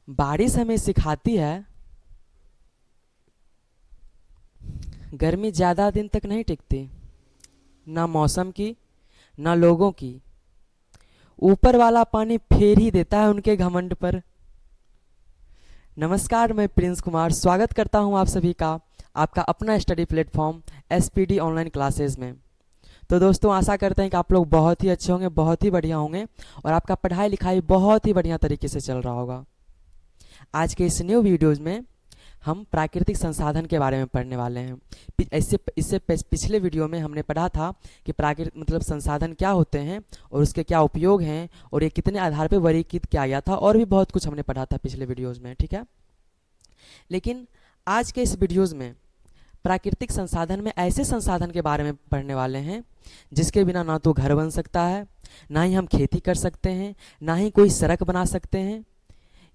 बारिश हमें सिखाती है गर्मी ज़्यादा दिन तक नहीं टिकती, ना मौसम की ना लोगों की। ऊपर वाला पानी फेर ही देता है उनके घमंड पर। नमस्कार, मैं प्रिंस कुमार स्वागत करता हूं आप सभी का आपका अपना study platform SPD online classes में। तो दोस्तों, आशा करते हैं कि आप लोग बहुत ही अच्छे होंगे, बहुत ही बढ़िया होंगे और आपका पढ़ाई लिखाई बहुत ही बढ़िया तरीके से चल रहा होगा। आज के इस न्यू वीडियोज़ में हम प्राकृतिक संसाधन के बारे में पढ़ने वाले हैं। इससे पिछले वीडियो में हमने पढ़ा था कि प्राकृतिक मतलब संसाधन क्या होते हैं और उसके क्या उपयोग हैं और ये कितने आधार पर वर्गीकृत किया गया था, और भी बहुत कुछ हमने पढ़ा था पिछले वीडियोज़ में, ठीक है। लेकिन आज के इस वीडियोज़ में प्राकृतिक संसाधन में ऐसे संसाधन के बारे में पढ़ने वाले हैं जिसके बिना ना तो घर बन सकता है, ना ही हम खेती कर सकते हैं, ना ही कोई सड़क बना सकते हैं।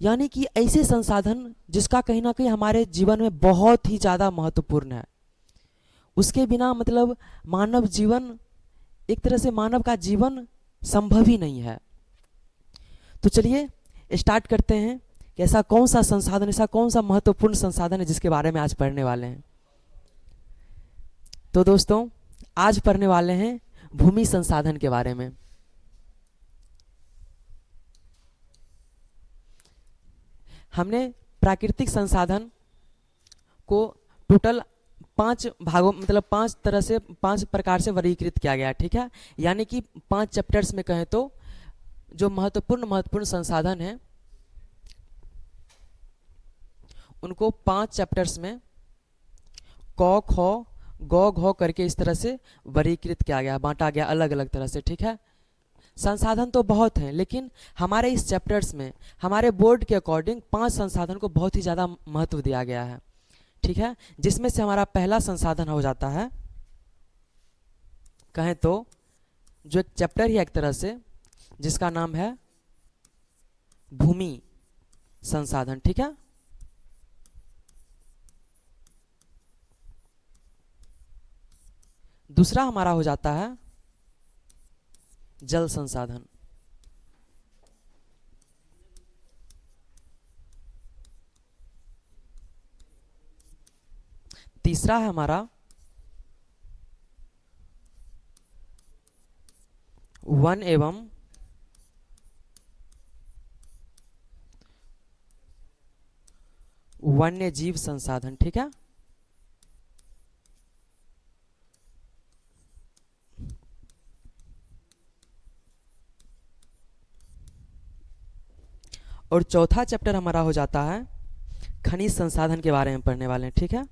यानी कि ऐसे संसाधन जिसका कहीं ना कहीं हमारे जीवन में बहुत ही ज़्यादा महत्वपूर्ण है। उसके बिना मतलब मानव जीवन, एक तरह से मानव का जीवन संभव ही नहीं है। तो चलिए स्टार्ट करते हैं कि ऐसा कौन सा संसाधन, ऐसा कौन सा महत्वपूर्ण संसाधन है जिसके बारे में आज पढ़ने वाले हैं। तो दोस्तों, आज पढ़ने वाले हैं भूमि संसाधन के बारे में। हमने प्राकृतिक संसाधन को टोटल 5 भागों मतलब 5 तरह से 5 प्रकार से वर्गीकृत किया गया है, ठीक है। यानी कि 5 चैप्टर्स में कहें तो जो महत्वपूर्ण संसाधन हैं उनको 5 चैप्टर्स में क ख ग घ करके इस तरह से वर्गीकृत किया गया, बांटा गया अलग अलग तरह से, ठीक है। संसाधन तो बहुत हैं, लेकिन हमारे इस चैप्टर्स में हमारे बोर्ड के अकॉर्डिंग 5 संसाधन को बहुत ही ज़्यादा महत्व दिया गया है, ठीक है। जिसमें से हमारा पहला संसाधन हो जाता है, कहें तो जो एक चैप्टर ही एक तरह से, जिसका नाम है भूमि संसाधन, ठीक है। दूसरा हमारा हो जाता है जल संसाधन। तीसरा है हमारा वन एवं वन्य जीव संसाधन, ठीक है। और चौथा चैप्टर हमारा हो जाता है खनिज संसाधन के बारे में पढ़ने वाले हैं, ठीक है।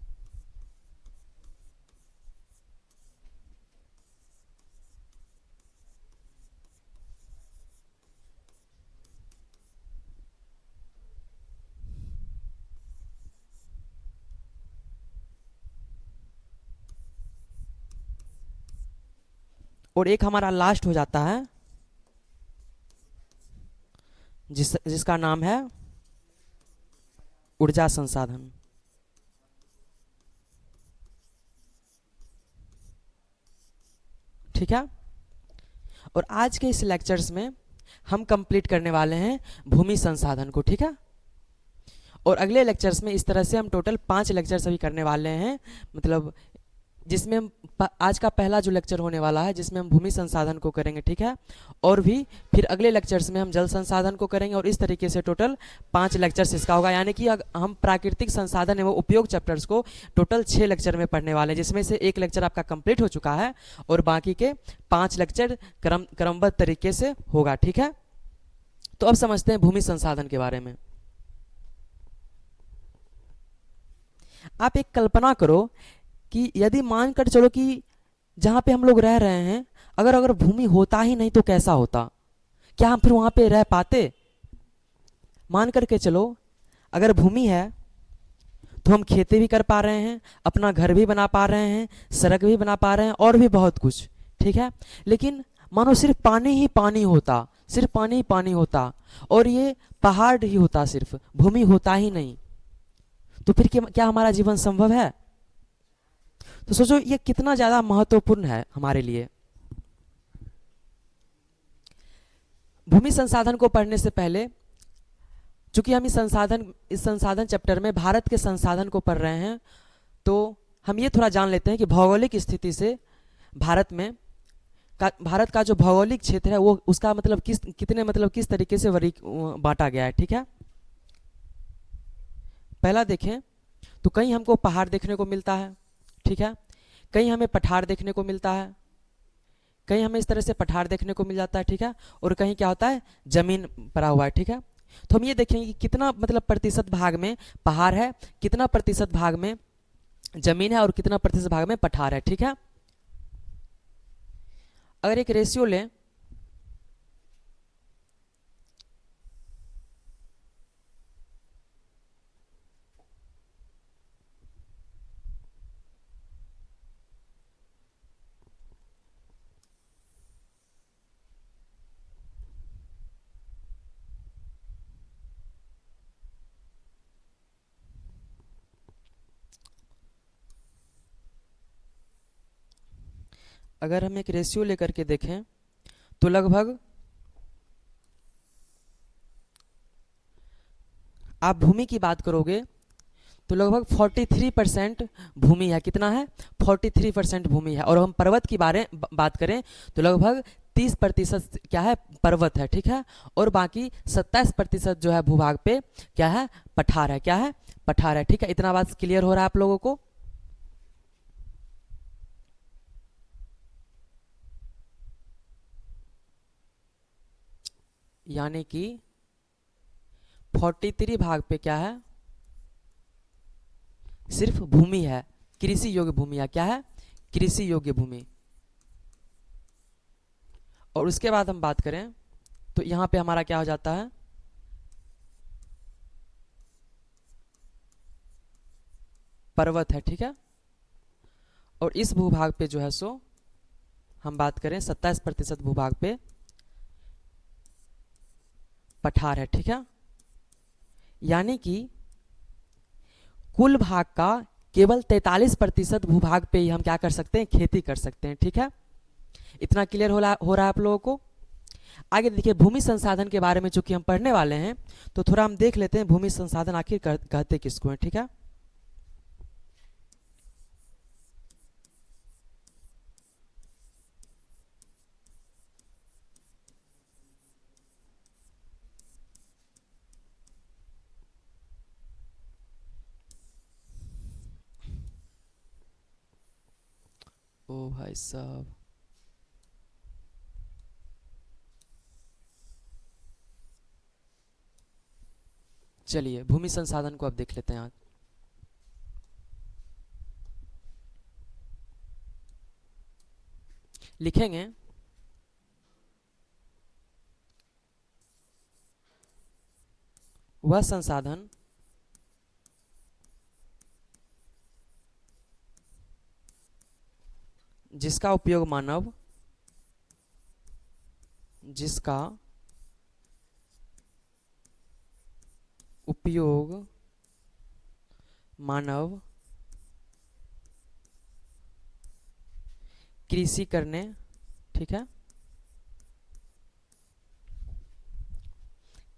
और एक हमारा लास्ट हो जाता है जिसका नाम है ऊर्जा संसाधन, ठीक है। और आज के इस लेक्चर्स में हम कंप्लीट करने वाले हैं भूमि संसाधन को, ठीक है। और अगले लेक्चर्स में इस तरह से हम टोटल 5 लेक्चर्स अभी करने वाले हैं, मतलब जिसमें हम आज का पहला जो लेक्चर होने वाला है जिसमें हम भूमि संसाधन को करेंगे, ठीक है। और भी फिर अगले लेक्चर्स में हम जल संसाधन को करेंगे और इस तरीके से टोटल 5 लेक्चर्स इसका होगा। यानी कि हम प्राकृतिक संसाधन एवं उपयोग चैप्टर्स को टोटल 6 लेक्चर में पढ़ने वाले हैं, जिसमें से एक लेक्चर आपका कंप्लीट हो चुका है और बाकी के 5 लेक्चर क्रमबद्ध तरीके से होगा, ठीक है। तो अब समझते हैं भूमि संसाधन के बारे में। आप एक कल्पना करो कि यदि मानकर चलो कि जहाँ पे हम लोग रह रहे हैं अगर भूमि होता ही नहीं तो कैसा होता, क्या हम फिर वहाँ पे रह पाते? मान करके चलो अगर भूमि है तो हम खेती भी कर पा रहे हैं, अपना घर भी बना पा रहे हैं, सड़क भी बना पा रहे हैं और भी बहुत कुछ, ठीक है। लेकिन मानो सिर्फ पानी ही पानी होता, सिर्फ पानी ही पानी होता और ये पहाड़ ही होता, सिर्फ भूमि होता ही नहीं, तो फिर क्या हमारा जीवन संभव है? तो सोचो ये कितना ज़्यादा महत्वपूर्ण है हमारे लिए। भूमि संसाधन को पढ़ने से पहले चूंकि हम इस संसाधन चैप्टर में भारत के संसाधन को पढ़ रहे हैं, तो हम ये थोड़ा जान लेते हैं कि भौगोलिक स्थिति से भारत का जो भौगोलिक क्षेत्र है वो उसका मतलब किस तरीके से बांटा गया है। ठीक है, पहला देखें तो कहीं हमको पहाड़ देखने को मिलता है, ठीक है, कहीं हमें पठार देखने को मिलता है, कहीं हमें इस तरह से पठार देखने को मिल जाता है, ठीक है, और कहीं क्या होता है, जमीन पड़ा हुआ है। ठीक है, तो हम ये देखेंगे कि कितना मतलब प्रतिशत भाग में पहाड़ है, कितना प्रतिशत भाग में जमीन है और कितना प्रतिशत भाग में पठार है। ठीक है, अगर एक रेशियो लें, अगर हम एक रेशियो लेकर के देखें तो लगभग आप भूमि की बात करोगे तो लगभग 43% भूमि है। कितना है? 43% भूमि है। और हम पर्वत की बात करें तो लगभग 30% क्या है, पर्वत है। ठीक है, और बाकी 27% जो है भूभाग पे क्या है, पठार है। क्या है? पठार है। ठीक है, इतना बात क्लियर हो रहा है आप लोगों को? यानी कि 43 भाग पे क्या है, सिर्फ भूमि है, कृषि योग्य भूमि है। क्या है? कृषि योग्य भूमि। और उसके बाद हम बात करें तो यहां पे हमारा क्या हो जाता है, पर्वत है। ठीक है, और इस भूभाग पे जो है सो हम बात करें 27% भूभाग पे पठार है। ठीक है, यानी कि कुल भाग का केवल 43% भूभाग पे ही हम क्या कर सकते हैं, खेती कर सकते हैं। ठीक है, इतना क्लियर हो रहा है आप लोगों को? आगे देखिए, भूमि संसाधन के बारे में चूंकि हम पढ़ने वाले हैं तो थोड़ा हम देख लेते हैं भूमि संसाधन आखिर कहते किसको हैं। ठीक है, ओ भाई साहब, चलिए भूमि संसाधन को अब देख लेते हैं आज। लिखेंगे वह संसाधन जिसका उपयोग मानव कृषि करने, ठीक है,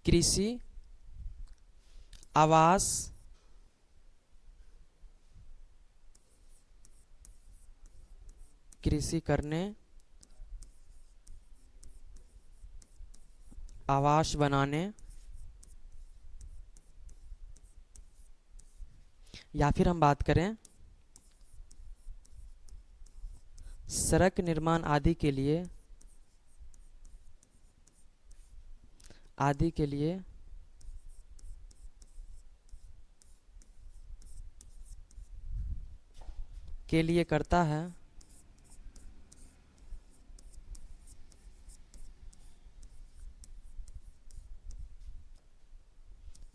कृषि, आवास, कृषि करने, आवास बनाने, या फिर हम बात करें सड़क निर्माण आदि के लिए करता है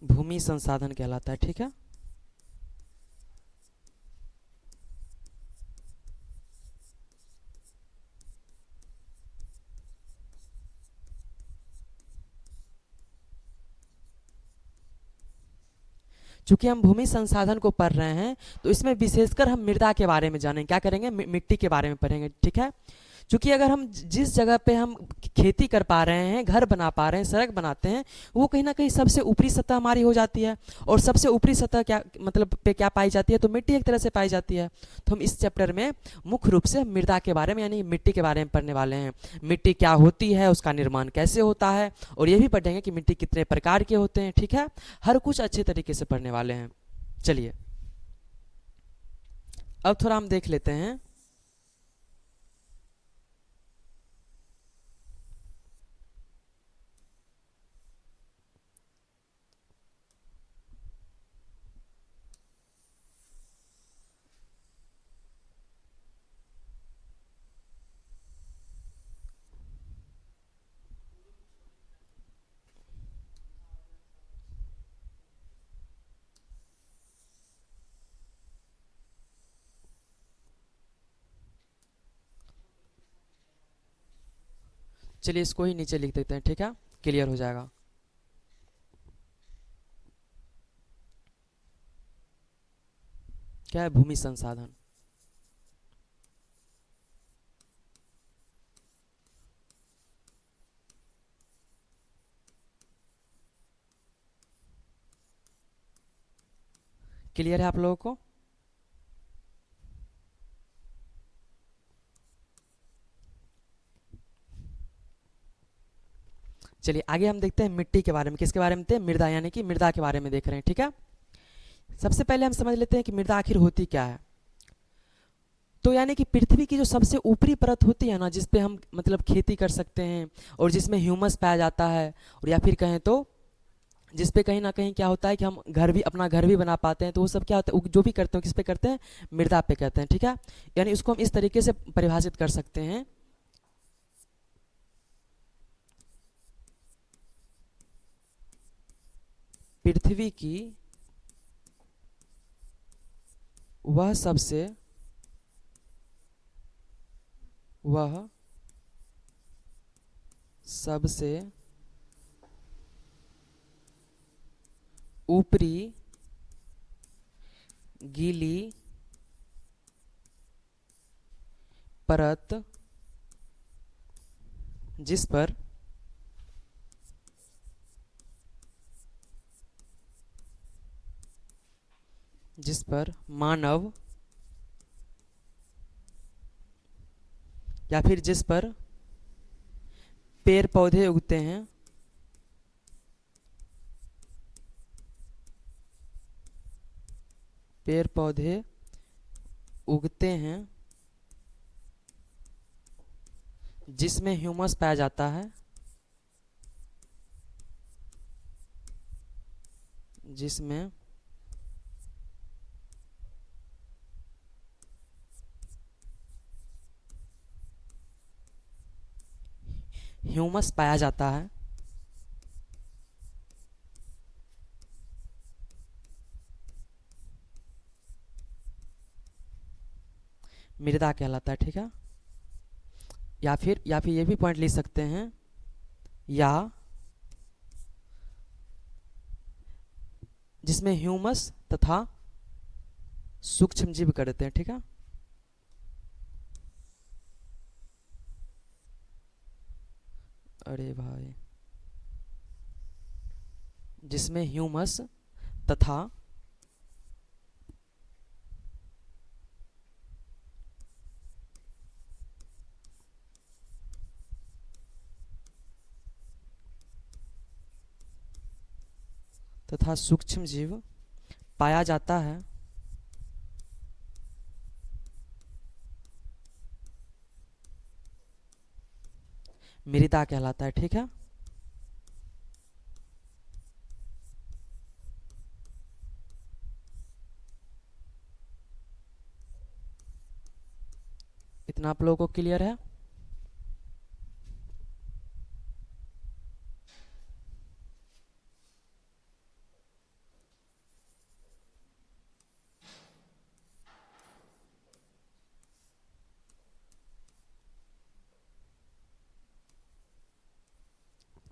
भूमि संसाधन कहलाता है। ठीक है, चूंकि हम भूमि संसाधन को पढ़ रहे हैं तो इसमें विशेषकर हम मृदा के बारे में जानेंगे। क्या करेंगे? मिट्टी के बारे में पढ़ेंगे। ठीक है, क्योंकि अगर हम जिस जगह पे हम खेती कर पा रहे हैं, घर बना पा रहे हैं, सड़क बनाते हैं, वो कहीं ना कहीं सबसे ऊपरी सतह हमारी हो जाती है। और सबसे ऊपरी सतह क्या मतलब पे क्या पाई जाती है, तो मिट्टी एक तरह से पाई जाती है। तो हम इस चैप्टर में मुख्य रूप से मृदा के बारे में यानी मिट्टी के बारे में पढ़ने वाले हैं। मिट्टी क्या होती है, उसका निर्माण कैसे होता है, और ये भी पढ़ेंगे कि मिट्टी कितने प्रकार के होते हैं। ठीक है, हर कुछ अच्छे तरीके से पढ़ने वाले हैं। चलिए अब थोड़ा हम देख लेते हैं। चलिए इसको ही नीचे लिख देते हैं, ठीक है, क्लियर हो जाएगा। क्या है, भूमि संसाधन। क्लियर है आप लोगों को? चलिए आगे हम देखते हैं मिट्टी के बारे में। किसके बारे में थे? मृदा, यानी कि मृदा के बारे में देख रहे हैं। ठीक है, सबसे पहले हम समझ लेते हैं कि मृदा आखिर होती क्या है। तो यानी कि पृथ्वी की जो सबसे ऊपरी परत होती है ना, जिस पे हम मतलब खेती कर सकते हैं और जिसमें ह्यूमस पाया जाता है, और या फिर कहें तो जिस पे कहीं ना कहीं क्या होता है कि हम घर भी अपना घर भी बना पाते हैं, तो वो सब क्या होता है, जो भी करते हैं किस पे करते हैं, मृदा पे करते हैं। ठीक है, यानी उसको हम इस तरीके से परिभाषित कर सकते हैं। पृथ्वी की वह सबसे वह सबसे ऊपरी गीली परत जिस पर मानव या फिर जिस पर पेड़ पौधे उगते हैं, पेड़ पौधे उगते हैं, जिसमें ह्यूमस पाया जाता है, जिसमें ह्यूमस पाया जाता है, मृदा कहलाता है। ठीक है, या फिर ये भी पॉइंट लिख सकते हैं, या जिसमें ह्यूमस तथा सूक्ष्म जीव कर देते हैं। ठीक है, अरे भाई, जिसमें ह्यूमस तथा सूक्ष्म जीव पाया जाता है, मृदा कहलाता है। ठीक है, इतना आप लोगों को क्लियर है?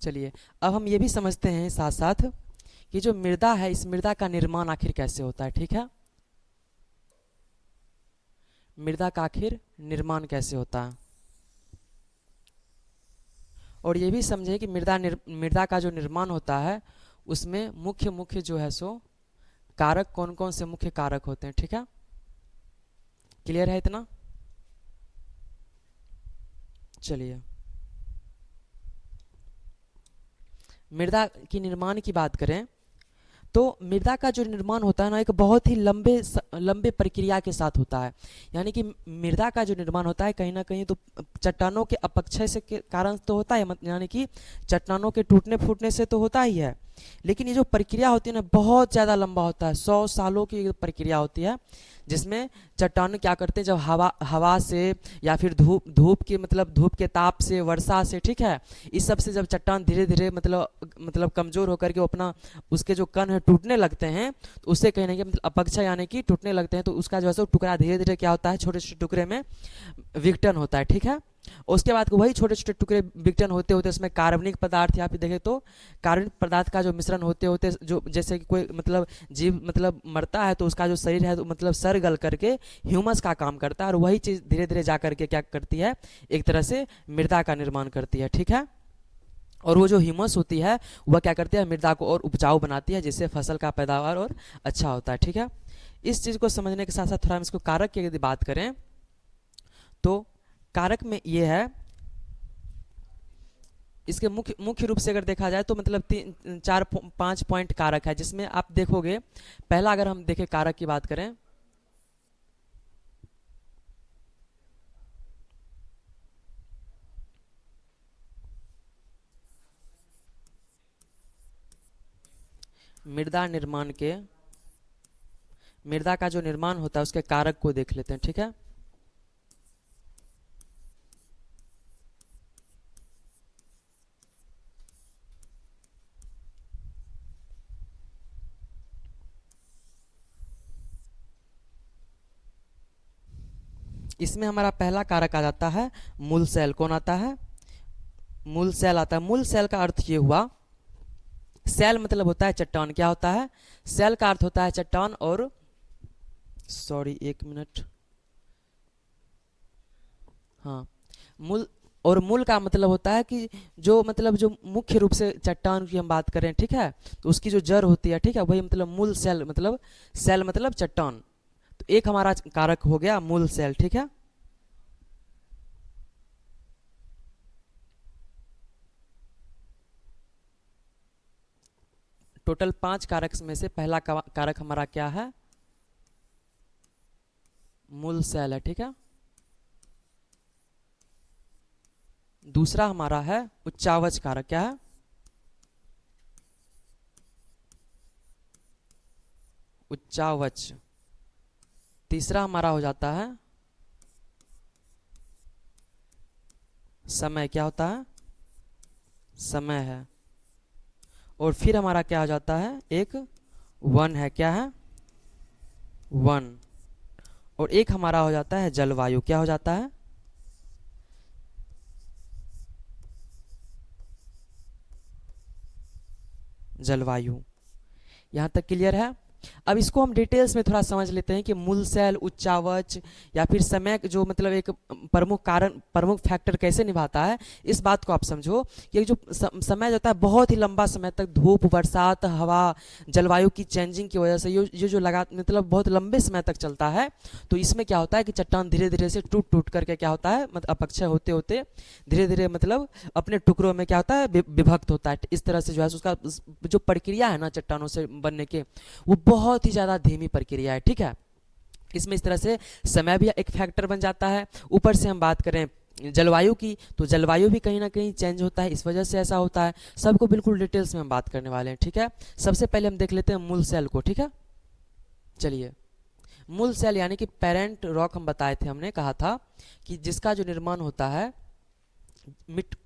चलिए अब हम ये भी समझते हैं साथ साथ कि जो मृदा है, इस मृदा का निर्माण आखिर कैसे होता है। ठीक है, मृदा का आखिर निर्माण कैसे होता है। और ये भी समझे कि मृदा का जो निर्माण होता है उसमें मुख्य मुख्य जो है सो कारक कौन कौन से मुख्य कारक होते हैं। ठीक है, क्लियर है इतना? चलिए, मृदा की निर्माण की बात करें तो मृदा का जो निर्माण होता है ना एक बहुत ही लंबे प्रक्रिया के साथ होता है। यानी कि मृदा का जो निर्माण होता है कहीं ना कहीं तो चट्टानों के अपक्षय से के कारण तो होता है, यानी कि चट्टानों के टूटने फूटने से तो होता ही है, लेकिन ये जो प्रक्रिया होती है ना बहुत ज़्यादा लंबा होता है। 100 सालों की प्रक्रिया होती है जिसमें चट्टान क्या करते हैं, जब हवा से या फिर धूप के मतलब धूप के ताप से, वर्षा से, ठीक है, इस सब से जब चट्टान धीरे धीरे मतलब कमज़ोर होकर के अपना उसके जो कण है टूटने लगते हैं, तो उससे कहीं ना कहीं मतलब अपक्षय यानी कि टूटने लगते हैं, तो उसका जो है सो टुकड़ा धीरे धीरे क्या होता है, छोटे छोटे टुकड़े में विघटन होता है। ठीक है, उसके बाद वही छोटे छोटे टुकड़े विघटन होते होते उसमें कार्बनिक पदार्थ, यहाँ पे देखें तो कार्बनिक पदार्थ का जो मिश्रण होते होते जो जैसे कि कोई मतलब जीव मतलब मरता है तो उसका जो शरीर है तो मतलब सर गल करके ह्यूमस का काम करता है, और वही चीज़ धीरे धीरे जा करके क्या करती है, एक तरह से मृदा का निर्माण करती है। ठीक है, और वो जो ह्यूमस होती है वह क्या करती है, मृदा को और उपजाऊ बनाती है, जिससे फसल का पैदावार और अच्छा होता है। ठीक है, इस चीज़ को समझने के साथ साथ थोड़ा हम इसको कारक की यदि बात करें तो कारक में ये है, इसके मुख्य रूप से अगर देखा जाए तो मतलब 3 4 5 पॉइंट कारक है, जिसमें आप देखोगे पहला अगर हम देखें कारक की बात करें मृदा का जो निर्माण होता है उसके कारक को देख लेते हैं। ठीक है, इसमें हमारा पहला कारक आ जाता है मूल सेल। कौन आता है? मूल सेल आता है। मूल सेल का अर्थ ये हुआ, सेल मतलब होता है चट्टान। क्या होता है? सेल का अर्थ होता है चट्टान। और सॉरी एक मिनट, हाँ, मूल, और मूल का मतलब होता है कि जो मतलब जो मुख्य रूप से चट्टान की हम बात करें, ठीक है, तो उसकी जो जड़ होती है, ठीक है, वही मतलब मूल सेल मतलब, सेल मतलब चट्टान। तो एक हमारा कारक हो गया मूल सेल। ठीक है, टोटल 5 कारक में से पहला कारक हमारा क्या है? मूल सेल है। ठीक है, दूसरा हमारा है उच्चावच कारक। क्या है? उच्चावच। तीसरा हमारा हो जाता है समय। क्या होता है? समय है। और फिर हमारा क्या हो जाता है? एक वन है। क्या है? वन। और एक हमारा हो जाता है जलवायु। क्या हो जाता है? जलवायु। यहाँ तक क्लियर है? अब इसको हम डिटेल्स में थोड़ा समझ लेते हैं कि मूल सेल, उच्चावच या फिर समय जो मतलब एक प्रमुख कारण, प्रमुख फैक्टर कैसे निभाता है। इस बात को आप समझो कि जो समय होता है बहुत ही लंबा समय तक धूप, बरसात, हवा, जलवायु की चेंजिंग की वजह से ये जो लगा मतलब बहुत लंबे समय तक चलता है, तो इसमें क्या होता है कि चट्टान धीरे धीरे से टूट टूट करके क्या होता है, मतलब अपक्षय होते होते धीरे धीरे मतलब अपने टुकड़ों में क्या होता है, विभक्त होता है। इस तरह से जो है उसका जो प्रक्रिया है ना चट्टानों से बनने के, वो बहुत ही ज़्यादा धीमी प्रक्रिया है। ठीक है, इसमें इस तरह से समय भी एक फैक्टर बन जाता है। ऊपर से हम बात करें जलवायु की, तो जलवायु भी कहीं ना कहीं चेंज होता है, इस वजह से ऐसा होता है। सबको बिल्कुल डिटेल्स में हम बात करने वाले हैं। ठीक है, सबसे पहले हम देख लेते हैं मूल सेल को। ठीक है, चलिए, मूल सेल यानी कि पेरेंट रॉक हम बताए थे, हमने कहा था कि जिसका जो निर्माण होता है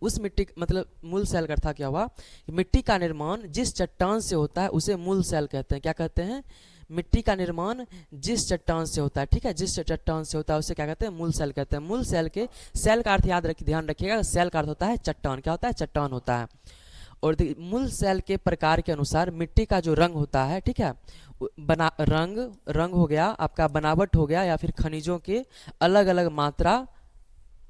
उस मिट्टी मतलब मूल सेल का था क्या हुआ, मिट्टी का निर्माण जिस चट्टान से होता है उसे मूल सेल कहते हैं। क्या कहते हैं? मिट्टी का निर्माण जिस चट्टान से होता है, ठीक है, जिस चट्टान से होता है उसे क्या कहते हैं? मूल सेल कहते हैं। मूल सेल के सेल का अर्थ ध्यान रखिएगा, सेल का अर्थ होता है चट्टान। क्या होता है? चट्टान होता है। और मूल सेल के प्रकार के अनुसार मिट्टी का जो रंग होता है, ठीक है, रंग हो गया आपका, बनावट हो गया, या फिर खनिजों के अलग अलग मात्रा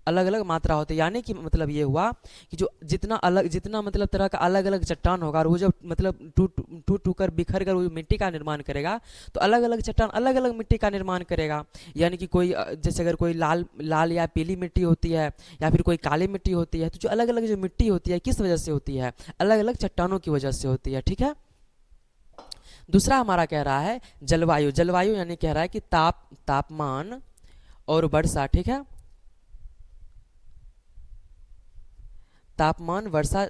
अलग अलग मात्रा होती है। यानी कि मतलब ये हुआ कि जो जितना मतलब तरह का अलग अलग चट्टान होगा, और वो जब मतलब टूट कर बिखर कर वो मिट्टी का निर्माण करेगा, तो अलग अलग चट्टान अलग अलग मिट्टी का निर्माण करेगा। यानी कि कोई जैसे अगर कोई लाल लाल या पीली मिट्टी होती है, या फिर कोई काली मिट्टी होती है, तो जो अलग अलग जो मिट्टी होती है किस वजह से होती है, अलग अलग चट्टानों की वजह से होती है। ठीक है। दूसरा हमारा कह रहा है जलवायु। जलवायु यानी कह रहा है कि तापमान और वर्षा। ठीक है। तापमान वर्षा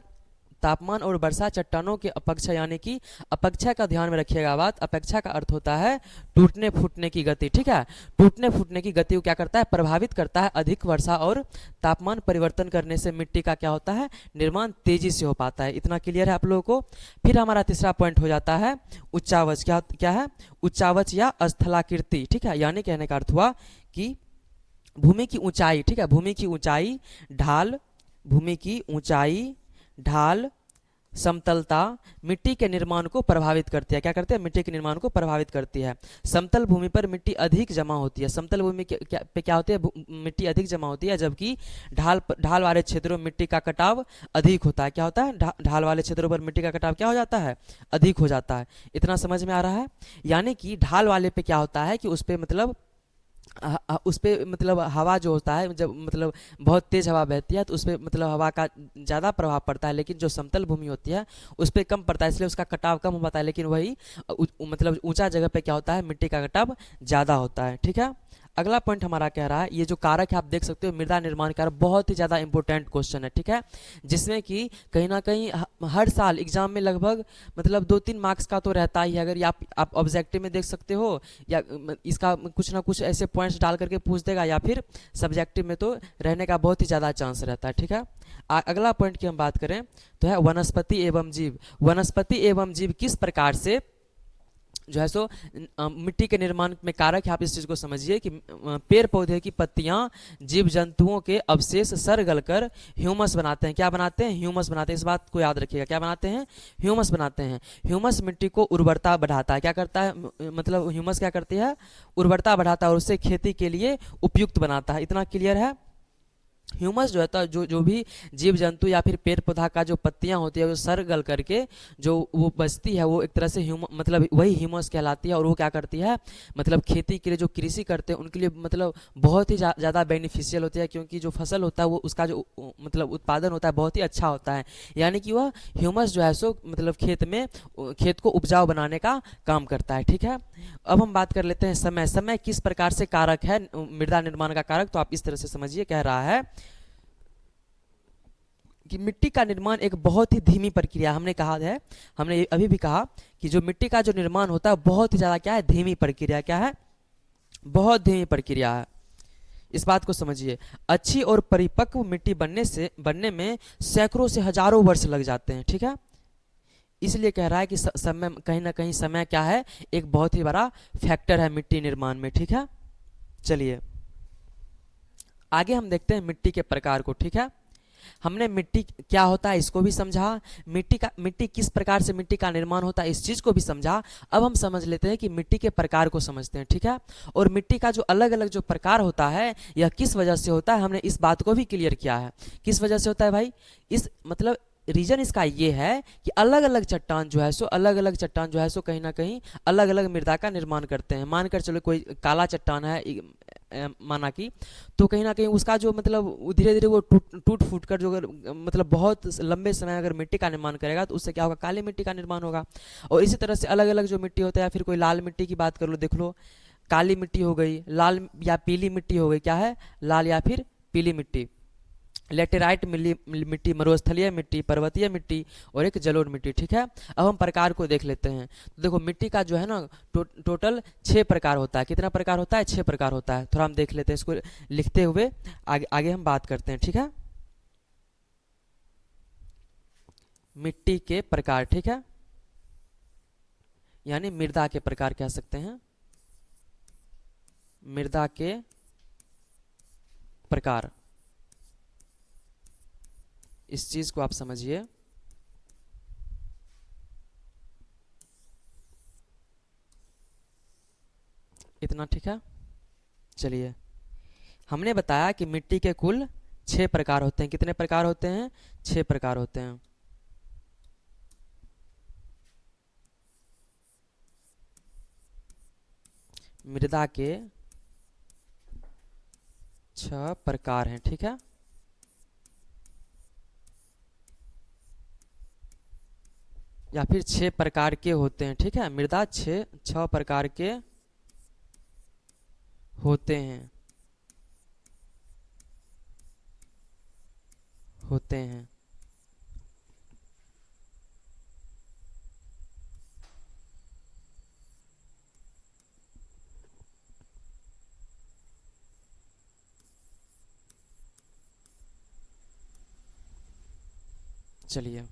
तापमान और वर्षा चट्टानों के अपेक्षा, यानी कि अपेक्षा का ध्यान में रखिएगा बात। अपेक्षा का अर्थ होता है टूटने फूटने की गति। ठीक है। टूटने फूटने की गति को क्या करता है, प्रभावित करता है। अधिक वर्षा और तापमान परिवर्तन करने से मिट्टी का क्या होता है, निर्माण तेजी से हो पाता है। इतना क्लियर है आप लोगों को। फिर हमारा तीसरा पॉइंट हो जाता है उच्चावच। क्या क्या है, उच्चावच या स्थलाकृति। ठीक है। यानी कहने का अर्थ हुआ कि भूमि की ऊंचाई। ठीक है। भूमि की ऊंचाई, ढाल, भूमि की ऊंचाई, ढाल, समतलता मिट्टी के निर्माण को प्रभावित करती है। क्या करती है, मिट्टी के निर्माण को प्रभावित करती है। समतल भूमि पर मिट्टी अधिक जमा होती है। समतल भूमि पे क्या होती है, मिट्टी अधिक जमा होती है, जबकि ढाल वाले क्षेत्रों में मिट्टी का कटाव अधिक होता है। क्या होता है, ढाल वाले क्षेत्रों पर मिट्टी का कटाव क्या हो जाता है, अधिक हो जाता है। इतना समझ में आ रहा है। यानी कि ढाल वाले पे क्या होता है कि उस पर मतलब उस पर मतलब हवा जो होता है, जब मतलब बहुत तेज़ हवा बहती है तो उस पर मतलब हवा का ज़्यादा प्रभाव पड़ता है, लेकिन जो समतल भूमि होती है उस पर कम पड़ता है, इसलिए उसका कटाव कम हो पाता है। लेकिन वही मतलब ऊंचा जगह पे क्या होता है, मिट्टी का कटाव ज़्यादा होता है। ठीक है। अगला पॉइंट हमारा कह रहा है, ये जो कारक है आप देख सकते हो, मृदा निर्माण कारक, बहुत ही ज़्यादा इंपॉर्टेंट क्वेश्चन है। ठीक है। जिसमें कि कहीं ना कहीं हर साल एग्जाम में लगभग मतलब 2-3 मार्क्स का तो रहता ही है। अगर आप ऑब्जेक्टिव में देख सकते हो, या इसका कुछ ना कुछ ऐसे पॉइंट्स डाल करके पूछ देगा, या फिर सब्जेक्टिव में तो रहने का बहुत ही ज़्यादा चांस रहता है। ठीक है। अगला पॉइंट की हम बात करें तो है वनस्पति एवं जीव। वनस्पति एवं जीव किस प्रकार से जो है सो मिट्टी के निर्माण में कारक है। आप इस चीज़ को समझिए कि पेड़ पौधे की पत्तियां जीव जंतुओं के अवशेष सड़ गलकर ह्यूमस बनाते हैं। क्या बनाते हैं, ह्यूमस बनाते हैं। इस बात को याद रखिएगा, क्या बनाते हैं, ह्यूमस बनाते हैं। ह्यूमस मिट्टी को उर्वरता बढ़ाता है। क्या करता है, मतलब ह्यूमस क्या करती है, उर्वरता बढ़ाता है और उससे खेती के लिए उपयुक्त बनाता है। इतना क्लियर है। ह्यूमस जो है जो भी जीव जंतु या फिर पेड़ पौधा का जो पत्तियां होती है वो सड़ गल करके जो वो बचती है, वो एक तरह से मतलब वही ह्यूमस कहलाती है। और वो क्या करती है, मतलब खेती के लिए जो कृषि करते हैं उनके लिए मतलब बहुत ही ज़्यादा बेनिफिशियल होती है, क्योंकि जो फसल होता है वो उसका जो मतलब उत्पादन होता है बहुत ही अच्छा होता है। यानी कि वह ह्यूमस जो है सो मतलब खेत को उपजाऊ बनाने का काम करता है। ठीक है। अब हम बात कर लेते हैं समय। समय किस प्रकार से कारक है, मृदा निर्माण का कारक। तो आप इस तरह से समझिए, कह रहा है कि मिट्टी का निर्माण एक बहुत ही धीमी प्रक्रिया। हमने कहा है, हमने अभी भी कहा कि जो मिट्टी का जो निर्माण होता है बहुत ही ज़्यादा क्या है, धीमी प्रक्रिया। क्या है, बहुत धीमी प्रक्रिया है। इस बात को समझिए। अच्छी और परिपक्व मिट्टी बनने में सैकड़ों से हजारों वर्ष लग जाते हैं। ठीक है। इसलिए कह रहा है कि समय, कहीं ना कहीं समय क्या है, एक बहुत ही बड़ा फैक्टर है मिट्टी निर्माण में। ठीक है। चलिए आगे हम देखते हैं मिट्टी के प्रकार को। ठीक है। हमने मिट्टी क्या होता है इसको भी समझा, मिट्टी किस प्रकार से मिट्टी का निर्माण होता है इस चीज को भी समझा। अब हम समझ लेते हैं कि मिट्टी के प्रकार को समझते हैं। ठीक है। और मिट्टी का जो अलग अलग जो प्रकार होता है यह किस वजह से होता है, हमने इस बात को भी क्लियर किया है। किस वजह से होता है भाई, इस मतलब रीजन इसका ये है कि अलग अलग चट्टान जो है सो कहीं ना कहीं अलग अलग मृदा का निर्माण करते हैं। मानकर चलो कोई काला चट्टान है माना कि, तो कहीं ना कहीं उसका जो मतलब धीरे धीरे वो टूट फूट कर जो अगर मतलब बहुत लंबे समय अगर मिट्टी का निर्माण करेगा तो उससे क्या होगा, काली मिट्टी का निर्माण होगा। और इसी तरह से अलग अलग जो मिट्टी होता है, फिर कोई लाल मिट्टी की बात कर लो, देख लो काली मिट्टी हो गई, लाल या पीली मिट्टी हो गई। क्या है, लाल या फिर पीली मिट्टी। लेटेराइट मिट्टी, मरुस्थलीय मिट्टी, पर्वतीय मिट्टी और एक जलोढ़ मिट्टी। ठीक है। अब हम प्रकार को देख लेते हैं। तो देखो मिट्टी का जो है ना टोटल 6 प्रकार होता है। कितना प्रकार होता है, 6 प्रकार होता है। थोड़ा हम देख लेते हैं इसको लिखते हुए, आगे हम बात करते हैं। ठीक है। मिट्टी के प्रकार, ठीक है, यानी मृदा के प्रकार कह सकते हैं, मृदा के प्रकार। इस चीज को आप समझिए। इतना ठीक है। चलिए हमने बताया कि मिट्टी के कुल 6 प्रकार होते हैं। कितने प्रकार होते हैं? 6 प्रकार होते हैं। मृदा के 6 प्रकार हैं, ठीक है। या फिर 6 प्रकार के होते हैं, ठीक है। मृदा 6 प्रकार के होते हैं, होते हैं। चलिए,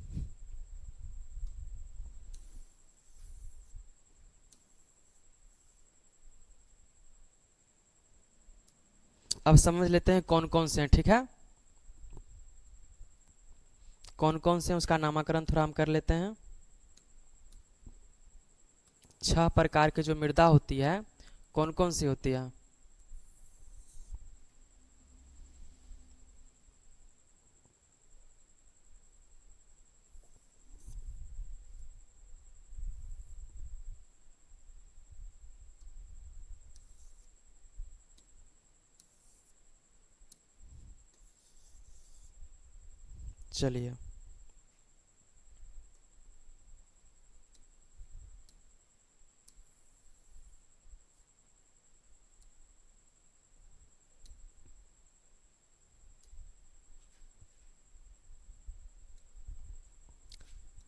अब समझ लेते हैं कौन कौन से हैं, ठीक है। कौन कौन से हैं उसका नामकरण थोड़ा हम कर लेते हैं। 6 प्रकार की जो मृदा होती है, कौन कौन सी होती है? चलिए,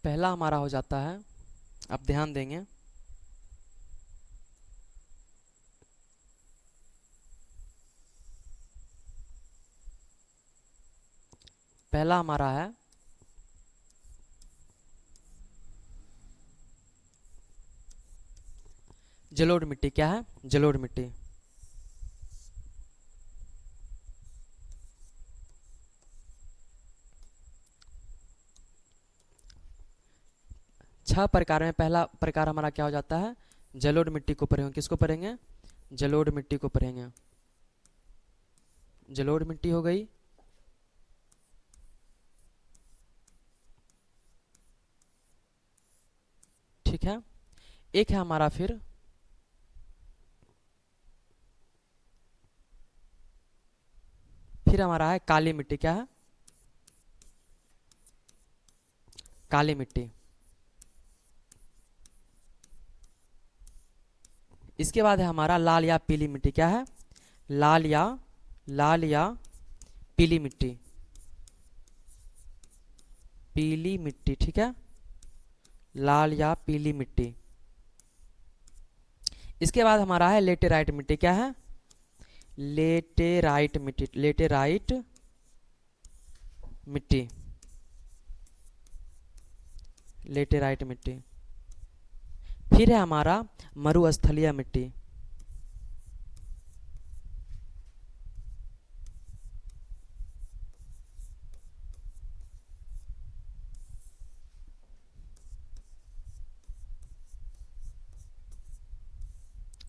पहला हमारा हो जाता है, आप ध्यान देंगे, पहला हमारा है जलोढ़ मिट्टी। क्या है? जलोढ़ मिट्टी। छह प्रकार में पहला प्रकार हमारा क्या हो जाता है? जलोढ़ मिट्टी को पढ़ेंगे। किसको पढ़ेंगे? जलोढ़ मिट्टी को पढ़ेंगे। जलोढ़ मिट्टी हो गई। ठीक है। एक है हमारा फिर हमारा है काली मिट्टी। क्या है? काली मिट्टी। इसके बाद है हमारा लाल या पीली मिट्टी। क्या है? लाल या पीली मिट्टी। पीली मिट्टी, ठीक है। लाल या पीली मिट्टी। इसके बाद हमारा है लेटेराइट मिट्टी। क्या है? लेटेराइट मिट्टी। लेटेराइट मिट्टी। लेटेराइट मिट्टी। फिर है हमारा मरुस्थलीय मिट्टी।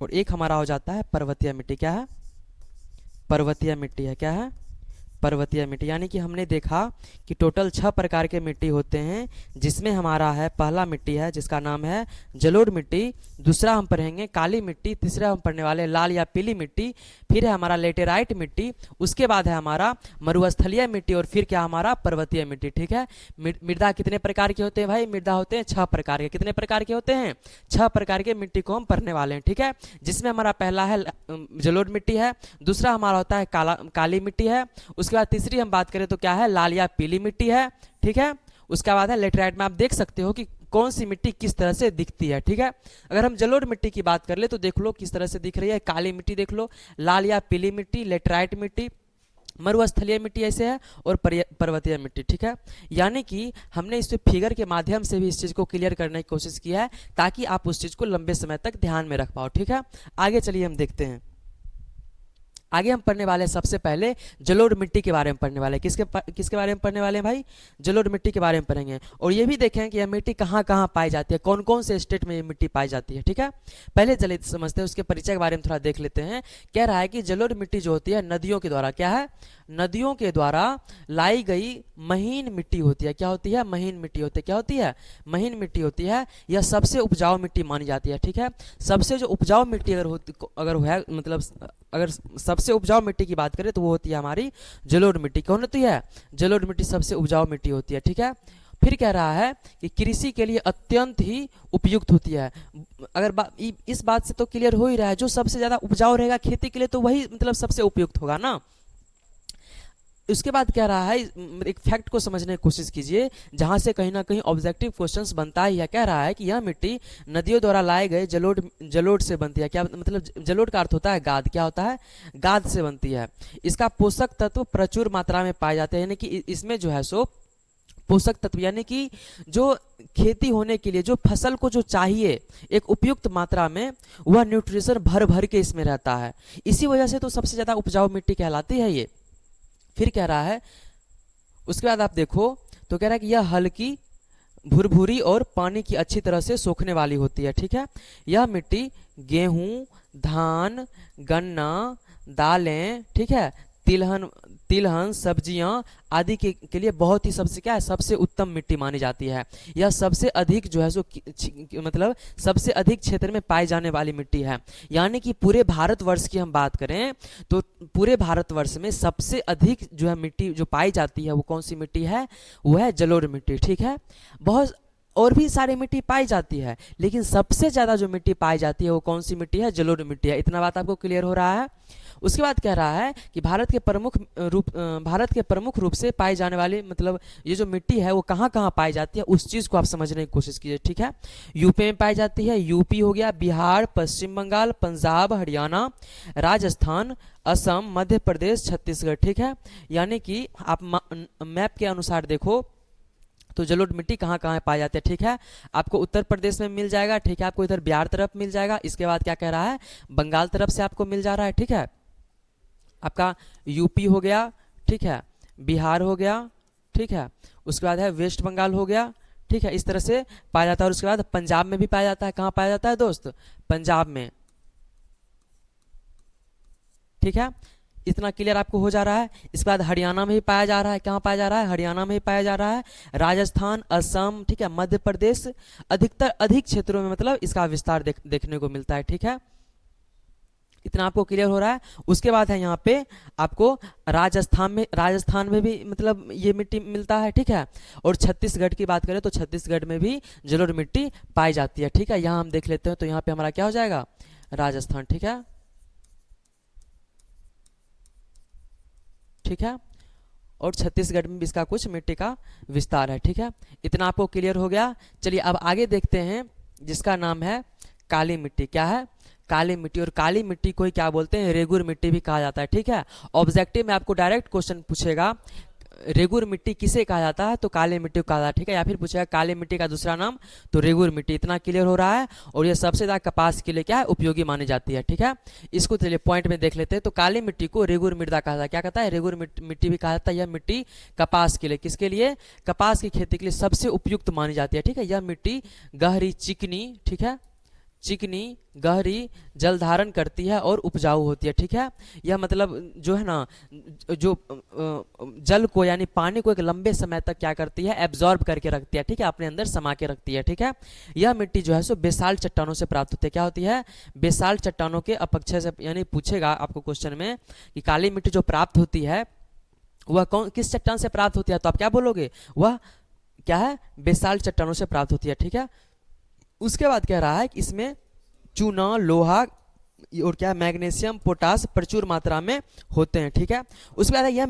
और एक हमारा हो जाता है पर्वतीय मिट्टी। क्या है? पर्वतीय मिट्टी है। क्या है? पर्वतीय मिट्टी। यानी कि हमने देखा कि टोटल 6 प्रकार के मिट्टी होते हैं, जिसमें हमारा है पहला मिट्टी है जिसका नाम है जलोढ़ मिट्टी, दूसरा हम पढ़ेंगे काली मिट्टी, तीसरा हम पढ़ने वाले लाल या पीली मिट्टी, फिर है हमारा लेटेराइट मिट्टी, उसके बाद है हमारा मरुस्थलीय मिट्टी, और फिर क्या हमारा पर्वतीय मिट्टी। ठीक है। मृदा कितने प्रकार के होते हैं भाई? मृदा होते हैं 6 प्रकार के। कितने प्रकार के होते हैं? 6 प्रकार के मिट्टी को हम पढ़ने वाले हैं। ठीक है। जिसमें हमारा पहला है जलोढ़ मिट्टी है, दूसरा हमारा होता है काली मिट्टी है, उसके बाद तीसरी हम बात करें तो क्या है? लाल या पीली मिट्टी है। ठीक है। उसके बाद है लेटेराइट में आप देख सकते हो कि कौन सी मिट्टी किस तरह से दिखती है। ठीक है। अगर हम जलोढ़ मिट्टी की बात कर ले तो देख लो किस तरह से दिख रही है। काली मिट्टी देख लो, लाल या पीली मिट्टी, लेटेराइट मिट्टी, मरुस्थलीय मिट्टी ऐसे है, और पर्वतीय मिट्टी। ठीक है। यानी कि हमने इस फिगर के माध्यम से भी इस चीज़ को क्लियर करने की कोशिश किया है ताकि आप उस चीज़ को लंबे समय तक ध्यान में रख पाओ। ठीक है। आगे चलिए हम देखते हैं। आगे हम पढ़ने वाले हैं सबसे पहले जलोढ़ मिट्टी के बारे में पढ़ने वाले हैं। किसके बारे में पढ़ने वाले हैं भाई? जलोढ़ मिट्टी के बारे में पढ़ेंगे। और ये भी देखें कि यह मिट्टी कहाँ कहाँ पाई जाती है, कौन कौन से स्टेट में ये मिट्टी पाई जाती है। ठीक है, पहले चलिए समझते हैं, उसके परिचय के बारे में थोड़ा देख लेते हैं। कह रहा है कि जलोढ़ मिट्टी जो होती है नदियों के द्वारा, क्या है, नदियों के द्वारा लाई गई महीन मिट्टी होती है। क्या होती है? महीन मिट्टी होती है। क्या होती है? महीन मिट्टी होती है। यह सबसे उपजाऊ मिट्टी मानी जाती है। ठीक है, सबसे जो उपजाऊ मिट्टी अगर है, मतलब अगर सबसे उपजाऊ मिट्टी की बात करें तो वो होती है हमारी जलोढ़ मिट्टी। कौन होती है? जलोढ़ मिट्टी सबसे उपजाऊ मिट्टी होती है। ठीक है, फिर कह रहा है कि कृषि के लिए अत्यंत ही उपयुक्त होती है। अगर इस बात से तो क्लियर हो ही रहा है, जो सबसे ज़्यादा उपजाऊ रहेगा खेती के लिए तो वही मतलब सबसे उपयुक्त होगा ना। उसके बाद कह रहा है, एक फैक्ट को समझने की कोशिश कीजिए जहां से कहीं ना कहीं ऑब्जेक्टिव क्वेश्चंस बनता ही है। कह रहा है कि यह मिट्टी नदियों द्वारा लाए गए जलोढ़ से बनती है। क्या मतलब? जलोढ़ का अर्थ होता है गाद। क्या होता है? गाद से बनती है। इसका पोषक तत्व प्रचुर मात्रा में पाए जाते हैं, यानी कि इसमें जो है सो पोषक तत्व, यानी कि जो खेती होने के लिए जो फसल को जो चाहिए एक उपयुक्त मात्रा में, वह न्यूट्रिशन भर भर के इसमें रहता है। इसी वजह से तो सबसे ज़्यादा उपजाऊ मिट्टी कहलाती है ये। फिर कह रहा है, उसके बाद आप देखो तो कह रहा है कि यह हल्की, भुरभुरी और पानी की अच्छी तरह से सोखने वाली होती है। ठीक है, यह मिट्टी गेहूं, धान, गन्ना, दालें, ठीक है, तिलहन, सब्जियां आदि के लिए बहुत ही सबसे क्या है, सबसे उत्तम मिट्टी मानी जाती है। यह सबसे अधिक जो है सो मतलब सबसे अधिक क्षेत्र में पाई जाने वाली मिट्टी है। यानी कि पूरे भारतवर्ष की हम बात करें तो पूरे भारतवर्ष में सबसे अधिक जो है मिट्टी जो पाई जाती है वो कौन सी मिट्टी है? वो है जलोढ़ मिट्टी। ठीक है, बहुत और भी सारी मिट्टी पाई जाती है, लेकिन सबसे ज़्यादा जो मिट्टी पाई जाती है वो कौन सी मिट्टी है? जलोढ़ मिट्टी है। इतना बात आपको क्लियर हो रहा है? उसके बाद कह रहा है कि भारत के प्रमुख रूप से पाई जाने वाली मतलब ये जो मिट्टी है वो कहाँ कहाँ पाई जाती है, उस चीज़ को आप समझने की कोशिश कीजिए। ठीक है, यूपी में पाई जाती है। यूपी हो गया, बिहार, पश्चिम बंगाल, पंजाब, हरियाणा, राजस्थान, असम, मध्य प्रदेश, छत्तीसगढ़। ठीक है, यानी कि आप मैप के अनुसार देखो तो जलोढ़ मिट्टी कहाँ कहाँ पाई जाती है। ठीक है, आपको उत्तर प्रदेश में मिल जाएगा। ठीक है, आपको इधर बिहार तरफ मिल जाएगा। इसके बाद क्या कह रहा है? बंगाल तरफ से आपको मिल जा रहा है। ठीक है, आपका यूपी हो गया, ठीक है, बिहार हो गया, ठीक है, उसके बाद है वेस्ट बंगाल हो गया। ठीक है, इस तरह से पाया जाता है। और उसके बाद पंजाब में भी पाया जाता है। कहाँ पाया जाता है दोस्त? पंजाब में। ठीक है, इतना क्लियर आपको हो जा रहा है। इसके बाद हरियाणा में भी पाया जा रहा है। कहाँ पाया जा रहा है? हरियाणा में ही पाया जा रहा है। राजस्थान, असम, ठीक है, मध्य प्रदेश, अधिक क्षेत्रों में मतलब इसका विस्तार देखने को मिलता है। ठीक है, इतना आपको क्लियर हो रहा है। उसके बाद है यहाँ पे आपको राजस्थान में भी मतलब ये मिट्टी मिलता है। ठीक है, और छत्तीसगढ़ की बात करें तो छत्तीसगढ़ में भी जलोढ़ मिट्टी पाई जाती है। ठीक है, यहाँ हम देख लेते हैं तो यहाँ पे हमारा क्या हो जाएगा? राजस्थान। ठीक है, ठीक है, और छत्तीसगढ़ में भी इसका कुछ मिट्टी का विस्तार है। ठीक है, इतना आपको क्लियर हो गया। चलिए अब आगे देखते हैं जिसका नाम है काली मिट्टी। क्या है? काली मिट्टी। और काली मिट्टी को ही क्या बोलते हैं? रेगुर मिट्टी भी कहा जाता है। ठीक है, ऑब्जेक्टिव में आपको डायरेक्ट क्वेश्चन पूछेगा रेगुर मिट्टी किसे कहा जाता है, तो काली मिट्टी को कहा जाता है। ठीक है, या फिर पूछेगा काली मिट्टी का दूसरा नाम, तो रेगुर मिट्टी। इतना क्लियर हो रहा है। और ये सबसे ज़्यादा कपास के लिए क्या है? उपयोगी मानी जाती है। ठीक है, इसको चलिए पॉइंट में देख लेते हैं। तो काली मिट्टी को रेगुर मृदा कहा जाता है। क्या कहता है? रेगुर मिट्टी भी कहा जाता है। यह मिट्टी कपास के लिए, किसके लिए? कपास की खेती के लिए सबसे उपयुक्त मानी जाती है। ठीक है, यह मिट्टी गहरी, चिकनी, ठीक है, चिकनी, गहरी, जल धारण करती है और उपजाऊ होती है। ठीक है, यह मतलब जो है ना, जो जल को यानी पानी को एक लंबे समय तक क्या करती है? एब्जॉर्ब करके रखती है। ठीक है, अपने अंदर समा के रखती है। ठीक है, यह मिट्टी जो है सो बेसाल्ट चट्टानों से प्राप्त होती है। क्या होती है? बेसाल्ट चट्टानों के अपक्षय से, यानी पूछेगा आपको क्वेश्चन में कि काली मिट्टी जो प्राप्त होती है वह किस चट्टान से प्राप्त होती है, तो आप क्या बोलोगे? वह क्या है? बेसाल्ट चट्टानों से प्राप्त होती है। ठीक है, उसके बाद कह रहा है कि इसमें चूना, लोहा और क्या, मैग्नीशियम, पोटास प्रचुर मात्रा में होते हैं। ठीक है, उसके बाद यह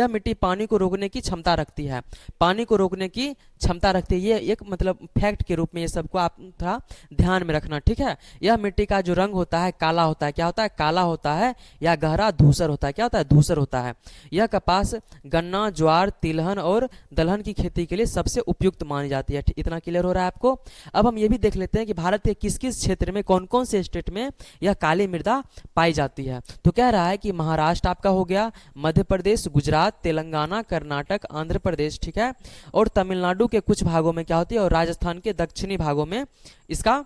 मिट्टी पानी को रोकने की क्षमता रखती है। पानी को रोकने की क्षमता रखती है, ये एक मतलब फैक्ट के रूप में ये सबको आप थोड़ा ध्यान में रखना। ठीक है, यह मिट्टी का जो रंग होता है काला होता है। क्या होता है? काला होता है, या गहरा धूसर होता है। क्या होता है? धूसर होता है। यह कपास, गन्ना, ज्वार, तिलहन और दलहन की खेती के लिए सबसे उपयुक्त मानी जाती है। इतना क्लियर हो रहा है आपको। अब हम ये भी देख लेते हैं कि भारत के किस किस क्षेत्र में, कौन कौन से स्टेट में यह काली मृदा पाई जाती है। तो कह रहा है कि महाराष्ट्र आपका हो गया, मध्य प्रदेश, गुजरात, तेलंगाना, कर्नाटक, आंध्र प्रदेश, ठीक है, और तमिलनाडु के कुछ भागों में क्या होती है, और राजस्थान के दक्षिणी भागों में इसका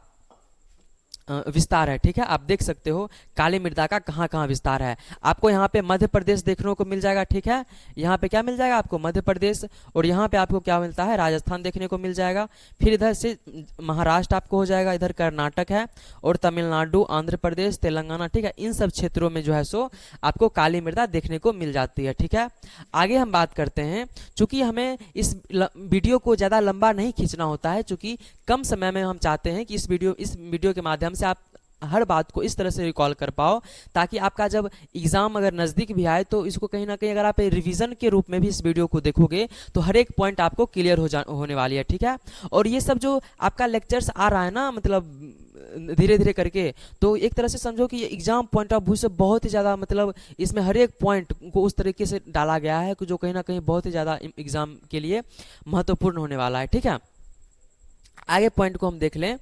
विस्तार है। ठीक है, आप देख सकते हो काली मृदा का कहाँ कहाँ विस्तार है। आपको यहाँ पे मध्य प्रदेश देखने को मिल जाएगा। ठीक है, यहाँ पे क्या मिल जाएगा आपको, मध्य प्रदेश, और यहाँ पे आपको क्या मिलता है, राजस्थान देखने को मिल जाएगा। फिर इधर से महाराष्ट्र आपको हो जाएगा, इधर कर्नाटक है, और तमिलनाडु, आंध्र प्रदेश, तेलंगाना, ठीक है, इन सब क्षेत्रों में जो है सो आपको काली मृदा देखने को मिल जाती है। ठीक है, आगे हम बात करते हैं। चूंकि हमें इस वीडियो को ज़्यादा लंबा नहीं खींचना होता है, चूंकि कम समय में हम चाहते हैं कि इस वीडियो के माध्यम से आप हर बात को इस तरह से रिकॉल कर पाओ, ताकि आपका जब एग्जाम अगर नज़दीक भी आए तो इसको कहीं ना कहीं अगर आप रिवीजन के रूप में भी इस वीडियो को देखोगे तो हर एक पॉइंट आपको क्लियर होने वाली है। ठीक है, और ये सब जो आपका लेक्चर्स आ रहा है ना, मतलब धीरे धीरे करके, तो एक तरह से समझो कि ये एग्जाम पॉइंट ऑफ व्यू से बहुत ही ज़्यादा, मतलब इसमें हर एक पॉइंट को उस तरीके से डाला गया है कि जो कहीं ना कहीं बहुत ही ज़्यादा एग्जाम के लिए महत्वपूर्ण होने वाला है। ठीक है, आगे पॉइंट को हम देख लें।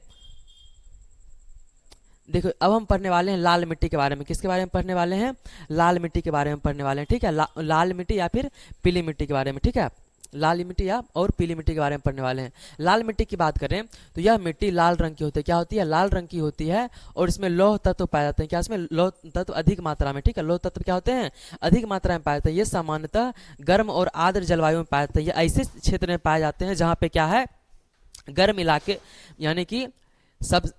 देखो, अब हम पढ़ने वाले हैं लाल मिट्टी के बारे में। किसके बारे में पढ़ने वाले हैं, लाल मिट्टी के बारे में पढ़ने वाले हैं। ठीक है, लाल मिट्टी या फिर पीली मिट्टी के बारे में। ठीक है, लाल मिट्टी या और पीली मिट्टी के बारे में पढ़ने वाले हैं। लाल मिट्टी की बात करें तो यह मिट्टी लाल रंग की होती है। क्या होती है, लाल रंग की होती है, और इसमें लौह तत्व पाए जाते हैं। क्या, इसमें लौह तत्व अधिक मात्रा में। ठीक है, लौह तत्व क्या होते हैं, अधिक मात्रा में पाए जाते हैं। ये सामान्यतः गर्म और आर्द्र जलवायु में पाए जाते हैं। ये ऐसे क्षेत्र में पाए जाते हैं जहाँ पे क्या है, गर्म इलाके, यानी कि सब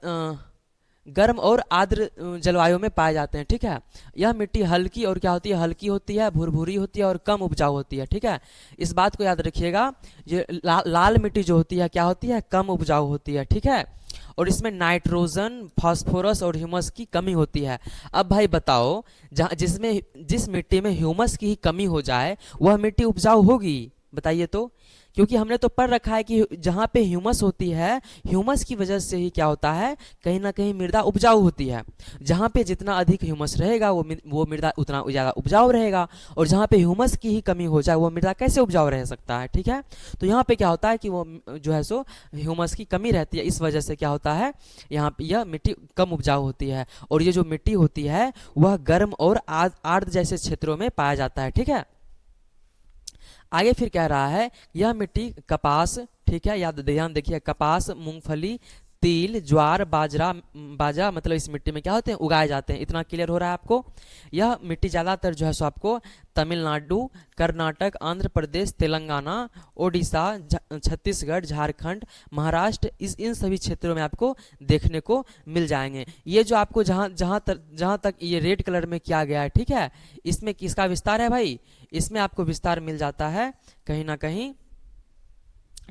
गर्म और आर्द्र जलवायु में पाए जाते हैं। ठीक है, यह मिट्टी हल्की और क्या होती है, हल्की होती है, भुरभुरी होती है और कम उपजाऊ होती है। ठीक है, इस बात को याद रखिएगा, ये लाल मिट्टी जो होती है क्या होती है, कम उपजाऊ होती है। ठीक है, और इसमें नाइट्रोजन, फास्फोरस और ह्यूमस की कमी होती है। अब भाई बताओ, जिस मिट्टी में ह्यूमस की ही कमी हो जाए वह मिट्टी उपजाऊ होगी, बताइए तो। क्योंकि हमने तो पढ़ रखा है कि जहाँ पे ह्यूमस होती है, ह्यूमस की वजह से ही क्या होता है, कहीं ना कहीं मृदा उपजाऊ होती है। जहाँ पे जितना अधिक ह्यूमस रहेगा वो मृदा उतना ज़्यादा उपजाऊ रहेगा, और जहाँ पे ह्यूमस की ही कमी हो जाए वो मृदा कैसे उपजाऊ रह सकता है। ठीक है, तो यहाँ पे क्या होता है कि वो जो है सो ह्यूमस की कमी रहती है, इस वजह से क्या होता है, यहाँ पे यह मिट्टी कम उपजाऊ होती है। और ये जो मिट्टी होती है वह गर्म और आर्द्र जैसे क्षेत्रों में पाया जाता है। ठीक है, आगे फिर कह रहा है, यह मिट्टी कपास, ठीक है, याद ध्यान देखिए, कपास, मूंगफली, तिल, ज्वार, बाजरा मतलब इस मिट्टी में क्या होते हैं, उगाए जाते हैं। इतना क्लियर हो रहा है आपको। यह मिट्टी ज़्यादातर जो है सो आपको तमिलनाडु, कर्नाटक, आंध्र प्रदेश, तेलंगाना, ओडिशा, छत्तीसगढ़, झारखंड, महाराष्ट्र, इन सभी क्षेत्रों में आपको देखने को मिल जाएंगे। ये जो आपको जहाँ तक ये रेड कलर में किया गया है, ठीक है, इसमें किसका विस्तार है भाई, इसमें आपको विस्तार मिल जाता है कहीं ना कहीं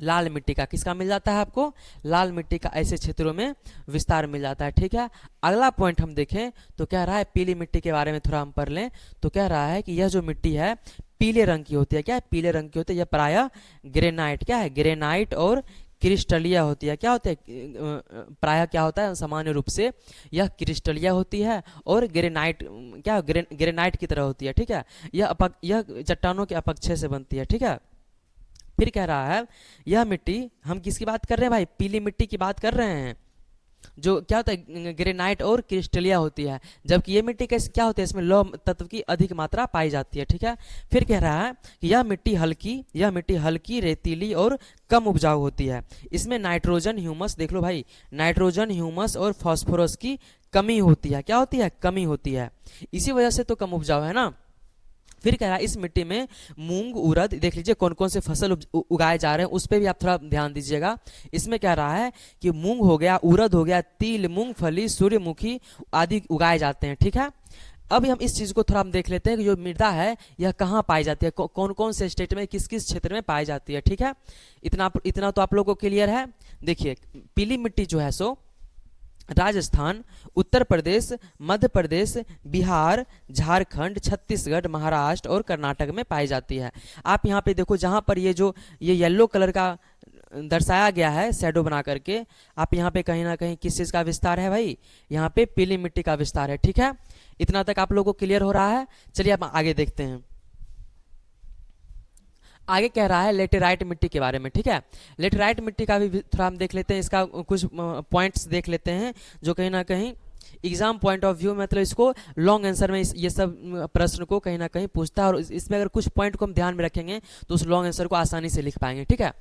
लाल मिट्टी का। किसका मिल जाता है आपको, लाल मिट्टी का ऐसे क्षेत्रों में विस्तार मिल जाता है। ठीक है, अगला पॉइंट हम देखें तो कह रहा है पीली मिट्टी के बारे में थोड़ा हम पढ़ लें। तो कह रहा है कि यह जो मिट्टी है पीले रंग की होती है। क्या है, पीले रंग की होती है। यह प्रायः ग्रेनाइट, क्या है, ग्रेनाइट और क्रिस्टलिया होती है। क्या होता है, प्रायः क्या होता है, सामान्य रूप से यह क्रिस्टलिया होती है और ग्रेनाइट, क्या ग्रेनाइट की तरह होती है। ठीक है, यह चट्टानों के अपक्षय से बनती है। ठीक है, फिर कह रहा है यह मिट्टी, हम किसकी बात कर रहे हैं भाई, पीली मिट्टी की बात कर रहे हैं, जो क्या होता है ग्रेनाइट और क्रिस्टलिया होती है। जबकि ये मिट्टी कैसे क्या होती है, इसमें लौह तत्व की अधिक मात्रा पाई जाती है। ठीक है, फिर कह रहा है कि यह मिट्टी हल्की, रेतीली और कम उपजाऊ होती है। इसमें नाइट्रोजन, ह्यूमस, देख लो भाई, नाइट्रोजन, ह्यूमस और फास्फोरस की कमी होती है। क्या होती है, कमी होती है, इसी वजह से तो कम उपजाऊ है ना। फिर कह रहा है इस मिट्टी में मूंग, उड़द, देख लीजिए कौन कौन से फसल उगाए जा रहे हैं, उस पर भी आप थोड़ा ध्यान दीजिएगा। इसमें कह रहा है कि मूंग हो गया, उड़द हो गया, तिल, मूंगफली, सूर्यमुखी आदि उगाए जाते हैं। ठीक है, अब हम इस चीज़ को थोड़ा हम देख लेते हैं कि जो मृदा है यह कहाँ पाई जाती है, कौन कौन से स्टेट में, किस किस क्षेत्र में पाई जाती है। ठीक है, इतना तो आप लोगों को क्लियर है। देखिए, पीली मिट्टी जो है सो राजस्थान, उत्तर प्रदेश, मध्य प्रदेश, बिहार, झारखंड, छत्तीसगढ़, महाराष्ट्र और कर्नाटक में पाई जाती है। आप यहाँ पे देखो, जहाँ पर ये येलो कलर का दर्शाया गया है शैडो बना करके, आप यहाँ पे कहीं ना कहीं किस चीज़ का विस्तार है भाई, यहाँ पे पीली मिट्टी का विस्तार है। ठीक है, इतना तक आप लोगों को क्लियर हो रहा है। चलिए आप आगे देखते हैं। आगे कह रहा है लेटेराइट मिट्टी के बारे में। ठीक है, लेटेराइट मिट्टी का भी थोड़ा हम देख लेते हैं, इसका कुछ पॉइंट्स देख लेते हैं जो कहीं ना कहीं एग्जाम पॉइंट ऑफ व्यू मतलब इसको लॉन्ग आंसर में ये सब प्रश्न को कहीं ना कहीं पूछता है, और इसमें अगर कुछ पॉइंट को हम ध्यान में रखेंगे तो उस लॉन्ग आंसर को आसानी से लिख पाएंगे। ठीक है,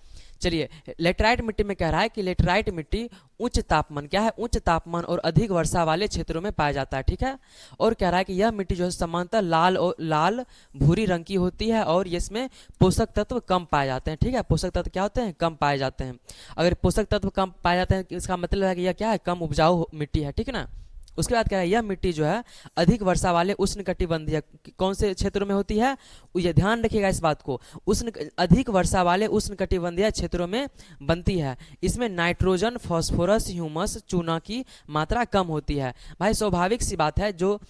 चलिए लेटराइट मिट्टी में कह रहा है कि लेटराइट मिट्टी उच्च तापमान, क्या है, उच्च तापमान और अधिक वर्षा वाले क्षेत्रों में पाया जाता है। ठीक है, और कह रहा है कि यह मिट्टी जो है सामान्यतः लाल भूरी रंग की होती है और इसमें पोषक तत्व कम पाए जाते हैं। ठीक है, पोषक तत्व क्या होते हैं, कम पाए जाते हैं। अगर पोषक तत्व कम पाए जाते हैं इसका मतलब है कि यह क्या है, कम उपजाऊ मिट्टी है। ठीक है ना। उसके बाद क्या है, यह मिट्टी जो है अधिक वर्षा वाले उष्णकटिबंधीय कौन से क्षेत्रों में होती है, ये ध्यान रखिएगा इस बात को, अधिक वर्षा वाले उष्णकटिबंधीय क्षेत्रों में बनती है। इसमें नाइट्रोजन, फास्फोरस, ह्यूमस, चूना की मात्रा कम होती है। भाई स्वाभाविक सी बात है, जो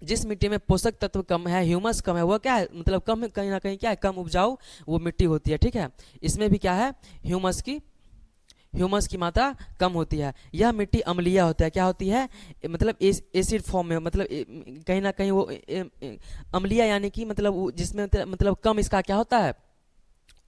जिस मिट्टी में पोषक तत्व कम है, ह्यूमस कम है, वो क्या है, मतलब कम, कहीं ना कहीं क्या है, कम उपजाऊ वो मिट्टी होती है। ठीक है, इसमें भी क्या है, ह्यूमस की मात्रा कम होती है। यह मिट्टी अम्लीय होता है, क्या होती है, मतलब एसिड फॉर्म में, मतलब कहीं ना कहीं वो अम्लीय यानी कि मतलब जिसमें मतलब कम इसका क्या होता है,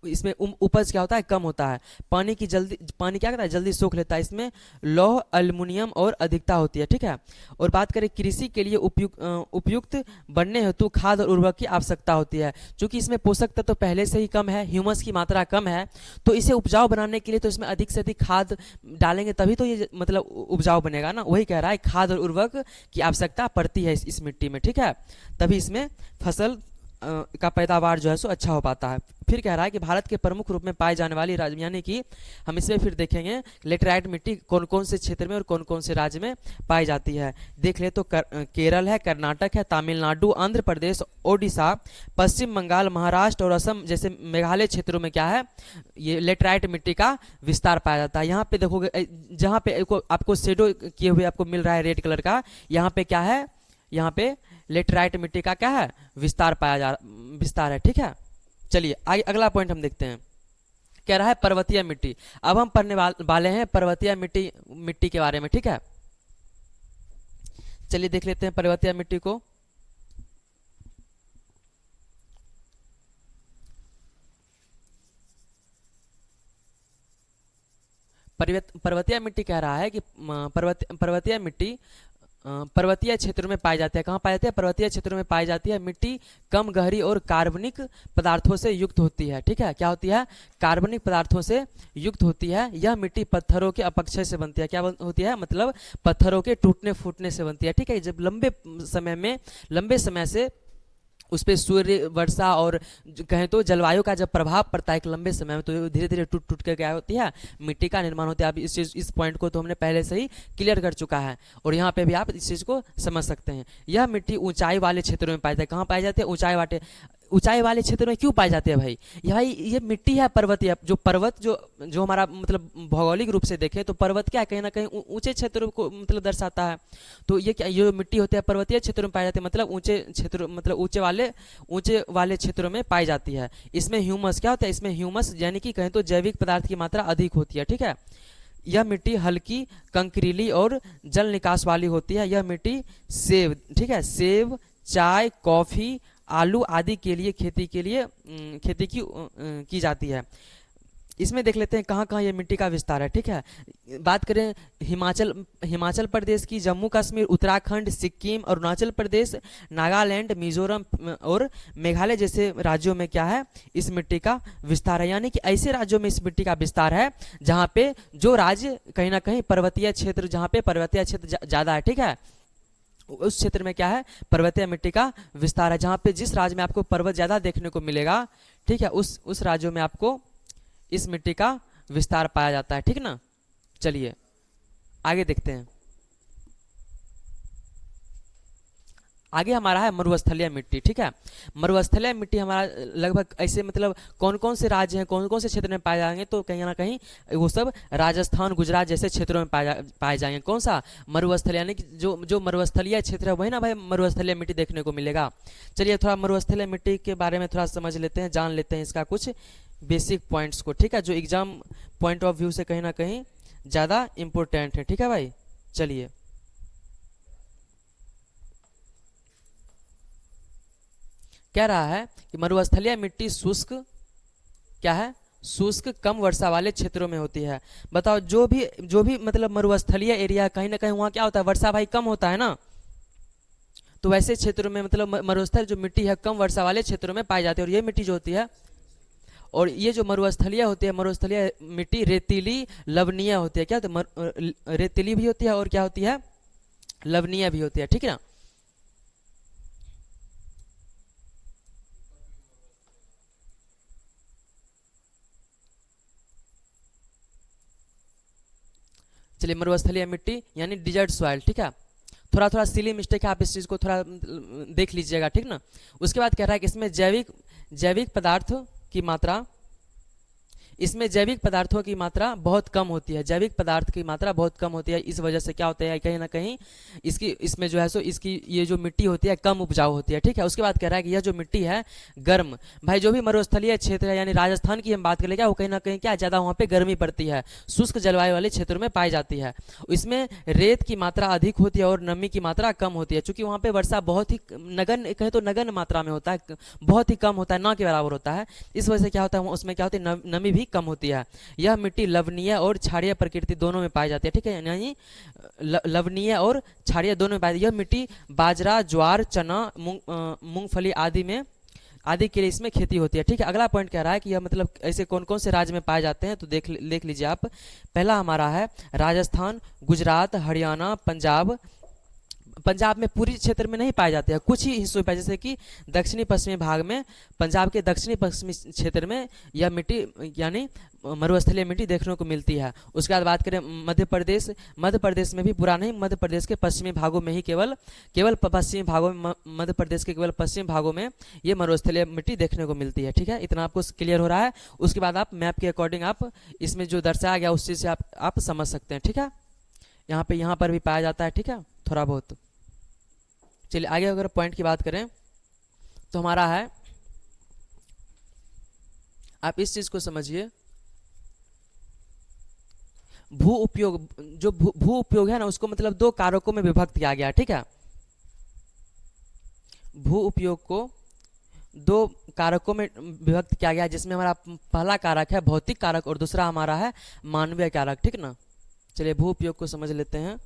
इसमें उपज क्या होता है, कम होता है। पानी क्या करता है, जल्दी सोख लेता है। इसमें लौह, एल्युमिनियम और अधिकता होती है। ठीक है, और बात करें कृषि के लिए उपयुक्त बनने हेतु खाद और उर्वरक की आवश्यकता होती है। क्योंकि इसमें पोषक तत्व तो पहले से ही कम है, ह्यूमस की मात्रा कम है, तो इसे उपजाऊ बनाने के लिए तो इसमें अधिक से अधिक खाद डालेंगे तभी तो ये मतलब उपजाऊ बनेगा ना। वही कह रहा है, खाद और उर्वरक की आवश्यकता पड़ती है इस मिट्टी में। ठीक है, तभी इसमें फसल का पैदावार जो है सो अच्छा हो पाता है। फिर कह रहा है कि भारत के प्रमुख रूप में पाए जाने वाली राज्य, यानी कि हम इसमें फिर देखेंगे लेटराइट मिट्टी कौन कौन से क्षेत्र में और कौन कौन से राज्य में पाई जाती है। देख ले तो केरल है, कर्नाटक है, तमिलनाडु, आंध्र प्रदेश, ओडिशा, पश्चिम बंगाल, महाराष्ट्र और असम जैसे मेघालय क्षेत्रों में क्या है, ये लेटराइट मिट्टी का विस्तार पाया जाता है। यहाँ पे देखोगे, जहाँ पे आपको शेडो किए हुए आपको मिल रहा है रेड कलर का, यहाँ पे क्या है, यहाँ पे लेटराइट मिट्टी का क्या है, विस्तार है। ठीक है, चलिए आगे अगला पॉइंट हम देखते हैं। कह रहा है पर्वतीय मिट्टी। अब हम पढ़ने वाले हैं पर्वतीय मिट्टी के बारे में। ठीक है, चलिए देख लेते हैं पर्वतीय मिट्टी को। पर्वतीय मिट्टी कह रहा है कि पर्वतीय मिट्टी पर्वतीय क्षेत्रों में पाई जाती है। कहाँ पाई जाती है, पर्वतीय क्षेत्रों में पाई जाती है। मिट्टी कम गहरी और कार्बनिक पदार्थों से युक्त होती है। ठीक है, क्या होती है, कार्बनिक पदार्थों से युक्त होती है। यह मिट्टी पत्थरों के अपक्षय से बनती है। क्या होती है, मतलब पत्थरों के टूटने फूटने से बनती है। ठीक है, जब लंबे समय से उस पर सूर्य, वर्षा और कहें तो जलवायु का जब प्रभाव पड़ता है एक लंबे समय में, तो धीरे धीरे टूट टूट कर क्या होती है, मिट्टी का निर्माण होता है। अब इस पॉइंट को तो हमने पहले से ही क्लियर कर चुका है, और यहाँ पे भी आप इस चीज़ को समझ सकते हैं। यह मिट्टी ऊंचाई वाले क्षेत्रों में पाई जाती है। कहाँ पाई जाती है, ऊंचाई वाले क्षेत्रों में क्यों पाई जाती है भाई, ये मिट्टी है पर्वतीय, जो पर्वत जो हमारा मतलब भौगोलिक रूप से देखें तो पर्वत क्या है, कहीं ना कहीं ऊंचे क्षेत्रों को मतलब दर्शाता है। तो ये क्या, ये मिट्टी होती है पर्वतीय क्षेत्रों में पाई जाती है, मतलब ऊंचे क्षेत्रों, मतलब ऊंचे वाले क्षेत्रों में पाई जाती है। इसमें ह्यूमस क्या होता है, इसमें ह्यूमस यानी कि कहें तो जैविक पदार्थ की मात्रा अधिक होती है। ठीक है, यह मिट्टी हल्की, कंकरीली और जल निकास वाली होती है। यह मिट्टी सेब, ठीक है, सेब, चाय, कॉफी, आलू आदि के लिए खेती की जाती है। इसमें देख लेते हैं कहाँ कहाँ ये मिट्टी का विस्तार है। ठीक है, बात करें हिमाचल प्रदेश की, जम्मू कश्मीर, उत्तराखंड, सिक्किम, अरुणाचल प्रदेश, नागालैंड, मिजोरम और मेघालय जैसे राज्यों में क्या है, इस मिट्टी का विस्तार है। यानी कि ऐसे राज्यों में इस मिट्टी का विस्तार है जहाँ पे जो राज्य कहीं ना कहीं पर्वतीय क्षेत्र, जहाँ पे पर्वतीय क्षेत्र ज़्यादा है। ठीक है, उस क्षेत्र में क्या है, पर्वतीय मिट्टी का विस्तार है। जहाँ पे जिस राज्य में आपको पर्वत ज़्यादा देखने को मिलेगा, ठीक है, उस राज्यों में आपको इस मिट्टी का विस्तार पाया जाता है। ठीक ना, चलिए आगे देखते हैं। आगे हमारा है मरुस्थलीय मिट्टी। ठीक है, मरुस्थलीय मिट्टी हमारा लगभग ऐसे मतलब कौन कौन से राज्य हैं, कौन कौन से क्षेत्र में पाए जाएंगे, तो कहीं ना कहीं वो सब राजस्थान, गुजरात जैसे क्षेत्रों में पाए जाएंगे। कौन सा, मरुस्थल, यानी कि जो मरुस्थलीय क्षेत्र है वही ना भाई मरुस्थलीय मिट्टी देखने को मिलेगा। चलिए थोड़ा मरुस्थलीय मिट्टी के बारे में थोड़ा समझ लेते हैं, जान लेते हैं इसका कुछ बेसिक पॉइंट्स को। ठीक है, जो एग्जाम पॉइंट ऑफ व्यू से कहीं ना कहीं ज़्यादा इम्पोर्टेंट है। ठीक है भाई, चलिए कह रहा है कि मरुस्थलीय मिट्टी शुष्क क्या है, शुष्क कम वर्षा वाले क्षेत्रों में होती है। बताओ, जो भी मतलब मरुस्थलीय एरिया है, कहीं ना कहीं वहाँ क्या होता है, वर्षा भाई कम होता है ना। तो वैसे क्षेत्रों में मतलब मरुस्थल जो मिट्टी है कम वर्षा वाले क्षेत्रों में पाई जाती है। और ये मिट्टी जो होती है, और ये जो मरुस्थलीय होती है, मरुस्थलीय मिट्टी रेतीली लवणीय होती है। क्या होती है, रेतीली भी होती है और क्या होती है, लवणीय भी होती है, ठीक है ना। चलिए, मरुस्थलीय मिट्टी यानी डिजर्ट सॉइल, ठीक है। थोड़ा थोड़ा सिली मिस्टेक है, आप इस चीज़ को थोड़ा देख लीजिएगा, ठीक ना। उसके बाद कह रहा है कि इसमें जैविक जैविक पदार्थ की मात्रा, इसमें जैविक पदार्थों की मात्रा बहुत कम होती है। जैविक पदार्थ की मात्रा बहुत कम होती है। इस वजह से क्या होता है, कहीं ना कहीं इसमें जो है सो इसकी ये जो मिट्टी होती है कम उपजाऊ होती है, ठीक है। उसके बाद कह रहा है कि यह जो मिट्टी है गर्म, भाई जो भी मरुस्थलीय क्षेत्र है यानी राजस्थान की हम बात करें, क्या वो कहीं ना कहीं क्या ज़्यादा वहाँ पे गर्मी पड़ती है, शुष्क जलवायु वाले क्षेत्रों में पाई जाती है। इसमें रेत की मात्रा अधिक होती है और नमी की मात्रा कम होती है, चूंकि वहाँ पे वर्षा बहुत ही नगण्य, कहें तो नगण्य मात्रा में होता है, बहुत ही कम होता है, ना के बराबर होता है। इस वजह से क्या होता है, उसमें क्या होती है, नमी भी कम होती है। यह मिट्टी लवणीय और क्षारीय प्रकृति दोनों में पाई जाती है, ठीक है। यानी लवणीय और क्षारीय दोनों में पाई जाती है। यह मिट्टी बाजरा, ज्वार, चना, मूंगफली आदि के लिए इसमें खेती होती है, ठीक है। अगला पॉइंट कह रहा है कि यह मतलब ऐसे कौन कौन से राज्य में पाए जाते हैं, तो देख लीजिए आप। पहला हमारा है राजस्थान, गुजरात, हरियाणा, पंजाब। पंजाब में पूरी क्षेत्र में नहीं पाए जाते हैं, कुछ ही हिस्सों में पाए, जैसे कि दक्षिणी पश्चिमी भाग में, पंजाब के दक्षिणी पश्चिमी क्षेत्र में यह मिट्टी यानी मरुस्थलीय मिट्टी देखने को मिलती है। उसके बाद बात करें मध्य प्रदेश में भी पूरा नहीं, मध्य प्रदेश के पश्चिमी भागों में ही केवल पश्चिमी भागों में, मध्य प्रदेश के केवल पश्चिमी भागों में ये मरुस्थलीय मिट्टी देखने को मिलती है, ठीक है। इतना आपको क्लियर हो रहा है। उसके बाद आप मैप के अकॉर्डिंग आप इसमें जो दर्शाया गया उस चीज़ से आप समझ सकते हैं, ठीक है। यहाँ पर भी पाया जाता है, ठीक है, थोड़ा बहुत। चलिए आगे अगर पॉइंट की बात करें तो हमारा है, आप इस चीज को समझिए, भू उपयोग, जो भू उपयोग है ना, उसको मतलब दो कारकों में विभक्त किया गया, ठीक है। भू उपयोग को दो कारकों में विभक्त किया गया, जिसमें हमारा पहला कारक है भौतिक कारक और दूसरा हमारा है मानवीय कारक, ठीक ना। चलिए भू उपयोग को समझ लेते हैं।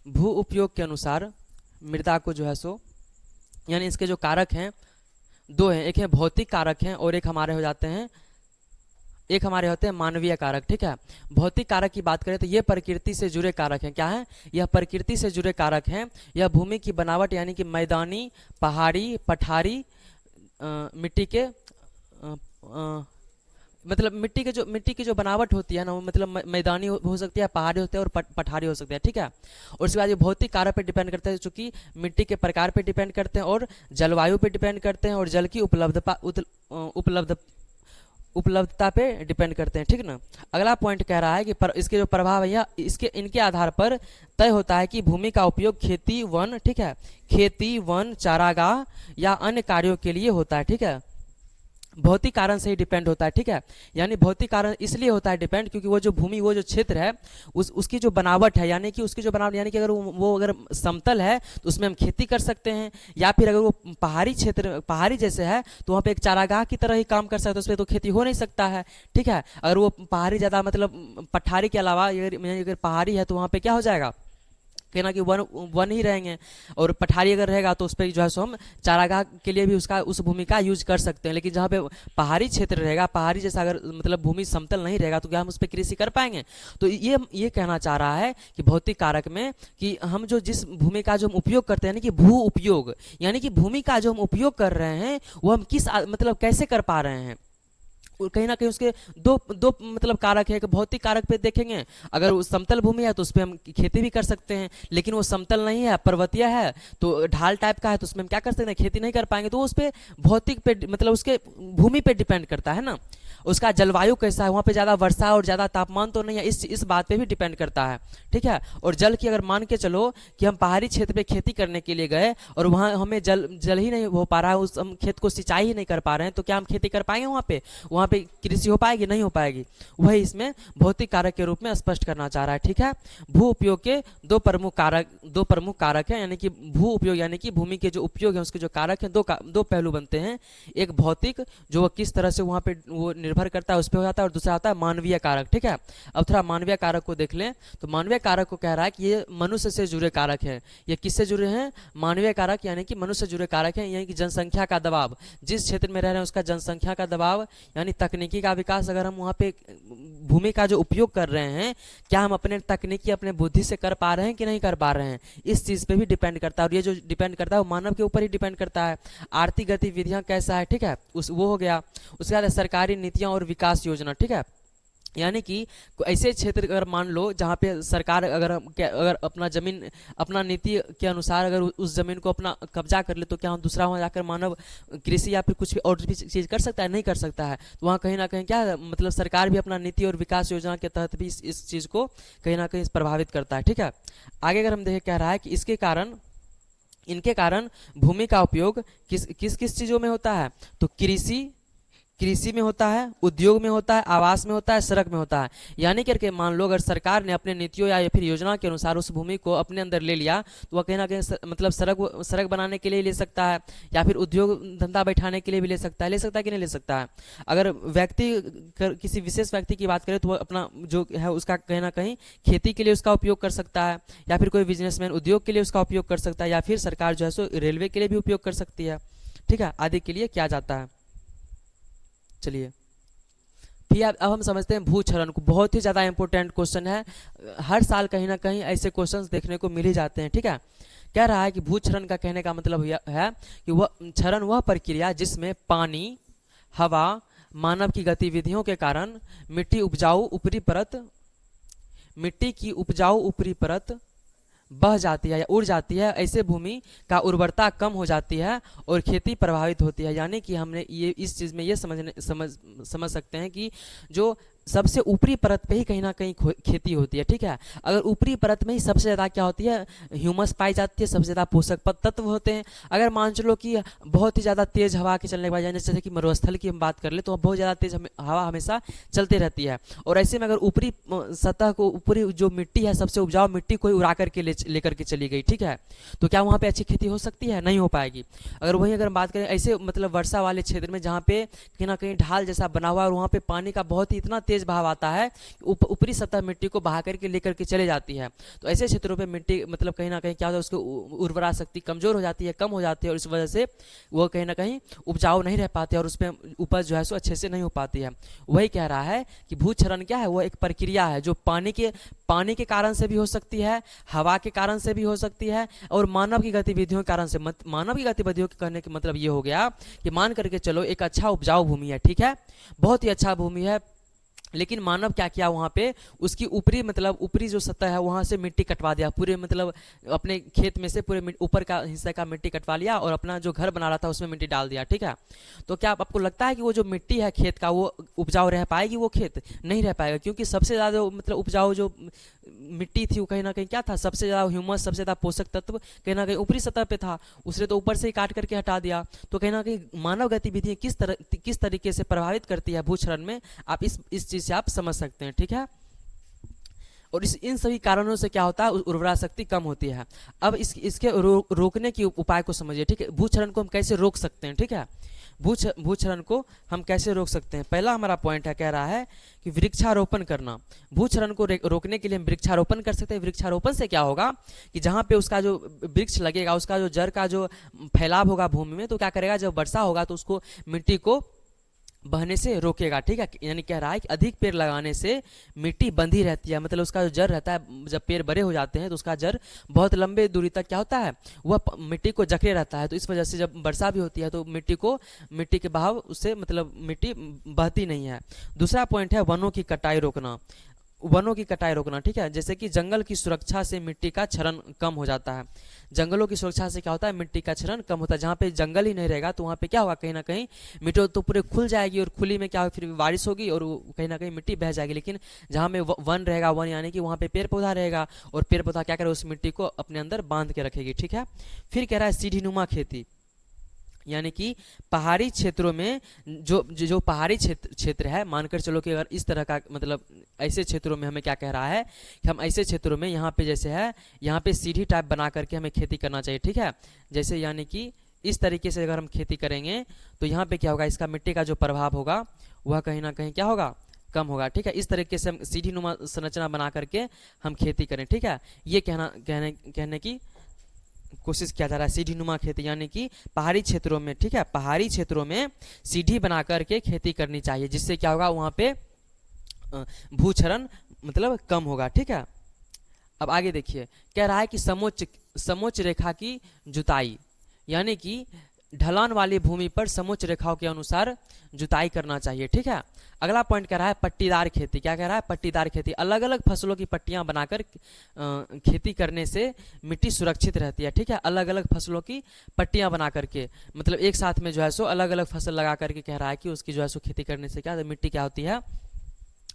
भू उपयोग के अनुसार मृदा को जो है सो, यानी इसके जो कारक हैं दो हैं, एक है भौतिक कारक हैं और एक हमारे होते हैं मानवीय कारक, ठीक है। भौतिक कारक की बात करें तो ये प्रकृति से जुड़े कारक हैं। क्या है, यह प्रकृति से जुड़े कारक हैं। यह भूमि की बनावट यानी कि मैदानी, पहाड़ी, पठारी, मिट्टी के मतलब मिट्टी की जो बनावट होती है ना, वो मतलब मैदानी हो सकती है, पहाड़ी होती है और पठारी हो सकती है, ठीक है। और उसके बाद ये भौतिक कारक पे डिपेंड करते हैं, चूंकि मिट्टी के प्रकार पे डिपेंड करते हैं और जलवायु पे डिपेंड करते हैं और जल की उपलब्धता पे डिपेंड करते हैं, ठीक ना। अगला पॉइंट कह रहा है कि इसके जो प्रभाव है या इनके आधार पर तय होता है कि भूमि का उपयोग खेती, वन, ठीक है, खेती, वन, चारागाह या अन्य कार्यों के लिए होता है, ठीक है। भौतिक कारण से ही डिपेंड होता है, ठीक है। यानी भौतिक कारण इसलिए होता है डिपेंड, क्योंकि वो जो भूमि, वो जो क्षेत्र है, उसकी जो बनावट है, यानी कि उसकी जो बनावट, यानी कि अगर वो अगर समतल है तो उसमें हम खेती कर सकते हैं, या फिर अगर वो पहाड़ी क्षेत्र, पहाड़ी जैसे है तो वहाँ पे एक चारागाह की तरह ही काम कर सकते हैं, उस पर तो खेती हो नहीं सकता है, ठीक है। अगर वो पहाड़ी ज़्यादा मतलब पठारी के अलावा अगर पहाड़ी है तो वहाँ पे क्या हो जाएगा, कहना कि वन ही रहेंगे, और पठारी अगर रहेगा तो उस पर जो है सो हम चारागाह के लिए भी उस भूमि का यूज कर सकते हैं। लेकिन जहाँ पे पहाड़ी क्षेत्र रहेगा, पहाड़ी जैसा अगर मतलब भूमि समतल नहीं रहेगा तो क्या हम उस पर कृषि कर पाएंगे। तो ये कहना चाह रहा है कि भौतिक कारक में कि हम जो जिस भूमि का जो हम उपयोग करते हैं, यानी कि भू उपयोग, यानी कि भूमि का जो हम उपयोग कर रहे हैं वो हम किस मतलब कैसे कर पा रहे हैं, कहीं ना कहीं उसके दो मतलब कारक है। कि भौतिक कारक पे देखेंगे, अगर वो समतल भूमि है तो उस पर हम खेती भी कर सकते हैं, लेकिन वो समतल नहीं है, पर्वतीय है, तो ढाल टाइप का है, तो उसमें हम क्या कर सकते हैं, खेती नहीं कर पाएंगे, तो उस पर भौतिक पे मतलब उसके भूमि पे डिपेंड करता है ना। उसका जलवायु कैसा है, वहाँ पे ज़्यादा वर्षा और ज़्यादा तापमान तो नहीं है, इस बात पे भी डिपेंड करता है। ठीक है। और जल की अगर मान के चलो कि हम पहाड़ी क्षेत्र पे खेती करने के लिए गए और वहाँ हमें जल ही नहीं हो पा रहा है, उस हम खेत को सिंचाई ही नहीं कर पा रहे हैं, तो क्या हम खेती कर पाएंगे वहाँ पे कृषि हो पाएगी? नहीं हो पाएगी। वही इसमें भौतिक कारक के रूप में स्पष्ट करना चाह रहा है। ठीक है। भू उपयोग के दो प्रमुख कारक हैं, यानी कि भू उपयोग यानी कि भूमि के जो उपयोग है उसके जो कारक हैं, दो पहलू बनते हैं। एक भौतिक, जो वो किस तरह से वहाँ पे वो निर्भर करता है उस पर हो जाता है, और दूसरा आता है मानवीय कारक। ठीक है। अब थोड़ा मानवीय कारक को देख लें तो मानवीय कारक को कह रहा है कि ये मनुष्य से जुड़े कारक है। ये किससे जुड़े हैं? मानवीय कारक यानी कि मनुष्य से जुड़े कारक हैं, यानी कि जनसंख्या का दबाव, जिस क्षेत्र में रह रहे हैं उसका जनसंख्या का दबाव, यानी तकनीकी का विकास। अगर हम वहाँ पे भूमि का जो उपयोग कर रहे हैं, क्या हम अपने तकनीकी अपने बुद्धि से कर पा रहे हैं कि नहीं कर पा रहे हैं, इस चीज़ पे भी डिपेंड करता है। और ये जो डिपेंड करता है वो मानव के ऊपर ही डिपेंड करता है। आर्थिक गतिविधियाँ कैसा है, ठीक है, वो हो गया। उसके बाद सरकारी नीतियाँ और विकास योजना। ठीक है। यानी कि ऐसे क्षेत्र अगर मान लो जहाँ पे सरकार अगर अपना जमीन अपना नीति के अनुसार अगर उस जमीन को अपना कब्जा कर ले, तो क्या हम दूसरा वहाँ जाकर मानव कृषि या फिर कुछ भी और भी चीज़ कर सकता है? नहीं कर सकता है। तो वहाँ कहीं ना कहीं क्या मतलब सरकार भी अपना नीति और विकास योजना के तहत भी इस चीज़ को कहीं ना कहीं प्रभावित करता है। ठीक है। आगे अगर हम देखें, कह रहा है कि इनके कारण भूमि का उपयोग किस किस किस चीज़ों में होता है? तो कृषि में होता है, उद्योग में होता है, आवास में होता है, सड़क में होता है। यानी करके मान लो अगर सरकार ने अपने नीतियों या फिर योजना के अनुसार उस भूमि को अपने अंदर ले लिया, तो वह कहीं ना कहीं मतलब सड़क बनाने के लिए ले सकता है, या फिर उद्योग धंधा बैठाने के लिए भी ले सकता है कि नहीं ले सकता है। अगर किसी विशेष व्यक्ति की बात करें तो वह अपना जो है उसका कहीं ना कहीं खेती के लिए उसका उपयोग कर सकता है, या फिर कोई बिजनेसमैन उद्योग के लिए उसका उपयोग कर सकता है, या फिर सरकार जो है सो रेलवे के लिए भी उपयोग कर सकती है। ठीक है, आदि के लिए किया जाता है। चलिए फिर अब हम समझते हैं भूक्षरण को। बहुत ही ज़्यादा इंपॉर्टेंट क्वेश्चन है, हर साल कहीं ना कहीं ऐसे क्वेश्चंस देखने को मिल ही जाते हैं। ठीक है। कह रहा है कि भूक्षरण का कहने का मतलब है कि वह क्षरण वह प्रक्रिया जिसमें पानी, हवा, मानव की गतिविधियों के कारण मिट्टी की उपजाऊ ऊपरी परत बह जाती है या उड़ जाती है। ऐसे भूमि का उर्वरता कम हो जाती है और खेती प्रभावित होती है। यानी कि हमने ये इस चीज़ में ये समझ सकते हैं कि जो सबसे ऊपरी परत पे ही कहीं ना कहीं खेती होती है। ठीक है। अगर ऊपरी परत में ही सबसे ज़्यादा क्या होती है, ह्यूमस पाई जाती है, सबसे ज़्यादा पोषक तत्व होते हैं। अगर मान चलो कि बहुत ही ज़्यादा तेज़ हवा के चलने के बाद, जैसे कि मरुस्थल की हम बात कर ले, तो बहुत ज़्यादा तेज़ हवा हमेशा चलती रहती है, और ऐसे में अगर ऊपरी सतह को, ऊपरी जो मिट्टी है सबसे उपजाऊ मिट्टी को उड़ा करके लेकर के चली गई, ठीक है, तो क्या वहाँ पर अच्छी खेती हो सकती है? नहीं हो पाएगी। अगर वहीं अगर बात करें ऐसे मतलब वर्षा वाले क्षेत्र में जहाँ पे कहीं ना कहीं ढाल जैसा बना हुआ है और वहाँ पे पानी का बहुत ही इतना तेज बहाव आता है, ऊपरी सतह मिट्टी को बहा करके लेकर के चले जाती है, तो ऐसे क्षेत्रों पे मिट्टी मतलब कहीं ना कहीं क्या होता है, उसकी उर्वरा शक्ति कमजोर हो जाती है, कम हो जाती है, और इस वजह से वो कहीं ना कहीं उपजाऊ नहीं रह पाते और उसमें उपज जो है सो अच्छे से नहीं हो पाती है। वही कह रहा है कि भूक्षरण क्या है, वो एक प्रक्रिया है जो पानी के कारण से भी हो सकती है, हवा के कारण से भी हो सकती है, और मानव की गतिविधियों के कारण से। मानव की गतिविधियों के कहने का मतलब ये हो गया कि मान करके चलो एक अच्छा उपजाऊ भूमि है, ठीक है, बहुत ही अच्छा भूमि है, लेकिन मानव क्या किया वहाँ पे, उसकी ऊपरी जो सतह है वहाँ से मिट्टी कटवा दिया, पूरे मतलब अपने खेत में से पूरे ऊपर का हिस्सा का मिट्टी कटवा लिया और अपना जो घर बना रहा था उसमें मिट्टी डाल दिया। ठीक है। तो क्या आपको लगता है कि वो जो मिट्टी है खेत का वो उपजाऊ रह पाएगी? वो खेत नहीं रह पाएगा, क्योंकि सबसे ज़्यादा मतलब उपजाऊ जो मिट्टी थी वो कहीं ना कहीं क्या था, सबसे ज़्यादा ह्यूमस, सबसे ज़्यादा पोषक तत्व कहीं ना कहीं ऊपरी सतह पे था, उसने तो ऊपर से ही काट करके हटा दिया। तो कहीं ना कहीं मानव गतिविधियाँ किस तरीके से प्रभावित करती है भूक्षरण में, आप इस चीज़ से आप समझ सकते हैं। ठीक है। और इन सभी कारणों से क्या होता है, उर्वरा शक्ति कम होती है। अब इसके रोकने के उपाय को समझिए। ठीक है। भूक्षरण को हम कैसे रोक सकते हैं? ठीक है। भूक्षरण को हम कैसे रोक सकते हैं? पहला हमारा पॉइंट है, कह रहा है कि वृक्षारोपण करना। भूक्षरण को रोकने के लिए हम वृक्षारोपण कर सकते हैं। वृक्षारोपण से क्या होगा कि जहाँ पे उसका जो वृक्ष लगेगा, उसका जो जड़ का जो फैलाव होगा भूमि में, तो क्या करेगा, जब वर्षा होगा तो उसको मिट्टी को बहने से रोकेगा। ठीक है। यानी कह रहा है कि अधिक पेड़ लगाने से मिट्टी बंधी रहती है, मतलब उसका जो जड़ रहता है, जब पेड़ बड़े हो जाते हैं तो उसका जड़ बहुत लंबे दूरी तक क्या होता है, वह मिट्टी को जकड़े रहता है। तो इस वजह से जब वर्षा भी होती है तो मिट्टी के बहाव उससे मतलब मिट्टी बहती नहीं है। दूसरा पॉइंट है वनों की कटाई रोकना। वनों की कटाई रोकना, ठीक है। जैसे कि जंगल की सुरक्षा से मिट्टी का क्षरण कम हो जाता है। जंगलों की सुरक्षा से क्या होता है, मिट्टी का क्षरण कम होता है। जहाँ पे जंगल ही नहीं रहेगा तो वहाँ पे क्या होगा, कहीं ना कहीं मिट्टी तो पूरे खुल जाएगी और खुली में क्या होगा, फिर बारिश होगी और कहीं ना कहीं मिट्टी बह जाएगी। लेकिन जहाँ में वन रहेगा, वन यानी कि वहाँ पे पेड़ पौधा रहेगा और पेड़ पौधा क्या करे, उस मिट्टी को अपने अंदर बांध के रखेगी, ठीक है। फिर कह रहा है सीढ़ी नुमा खेती, यानी कि पहाड़ी क्षेत्रों में जो पहाड़ी क्षेत्र है, मानकर चलो कि अगर इस तरह का मतलब ऐसे क्षेत्रों में हमें क्या कह रहा है कि हम ऐसे क्षेत्रों में यहाँ पे जैसे है, यहाँ पे सीढ़ी टाइप बना करके हमें खेती करना चाहिए, ठीक है। जैसे यानी कि इस तरीके से अगर हम खेती करेंगे तो यहाँ पे क्या होगा, इसका मिट्टी का जो प्रभाव होगा वह कहीं ना कहीं क्या होगा, कम होगा, ठीक है। इस तरीके से हम सीढ़ी नुमा संरचना बना करके हम खेती करें, ठीक है। ये कहने की कोशिश किया जा रहा है सीढ़ी नुमा खेती, यानी कि पहाड़ी क्षेत्रों में, ठीक है, पहाड़ी क्षेत्रों में सीढ़ी बना करके खेती करनी चाहिए, जिससे क्या होगा, वहाँ पे भूक्षरण मतलब कम होगा, ठीक है। अब आगे देखिए, कह रहा है कि समोच्च रेखा की जुताई, यानी कि ढलान वाली भूमि पर समोच्च रेखाओं के अनुसार जुताई करना चाहिए, ठीक है। अगला पॉइंट कह रहा है पट्टीदार खेती। क्या कह रहा है, पट्टीदार खेती, अलग अलग फसलों की पट्टियां बनाकर खेती करने से मिट्टी सुरक्षित रहती है, ठीक है। अलग अलग फसलों की पट्टियां बना करके मतलब एक साथ में जो है सो अलग अलग फसल लगा करके कह रहा है कि उसकी जो है सो खेती करने से क्या मिट्टी क्या होती है,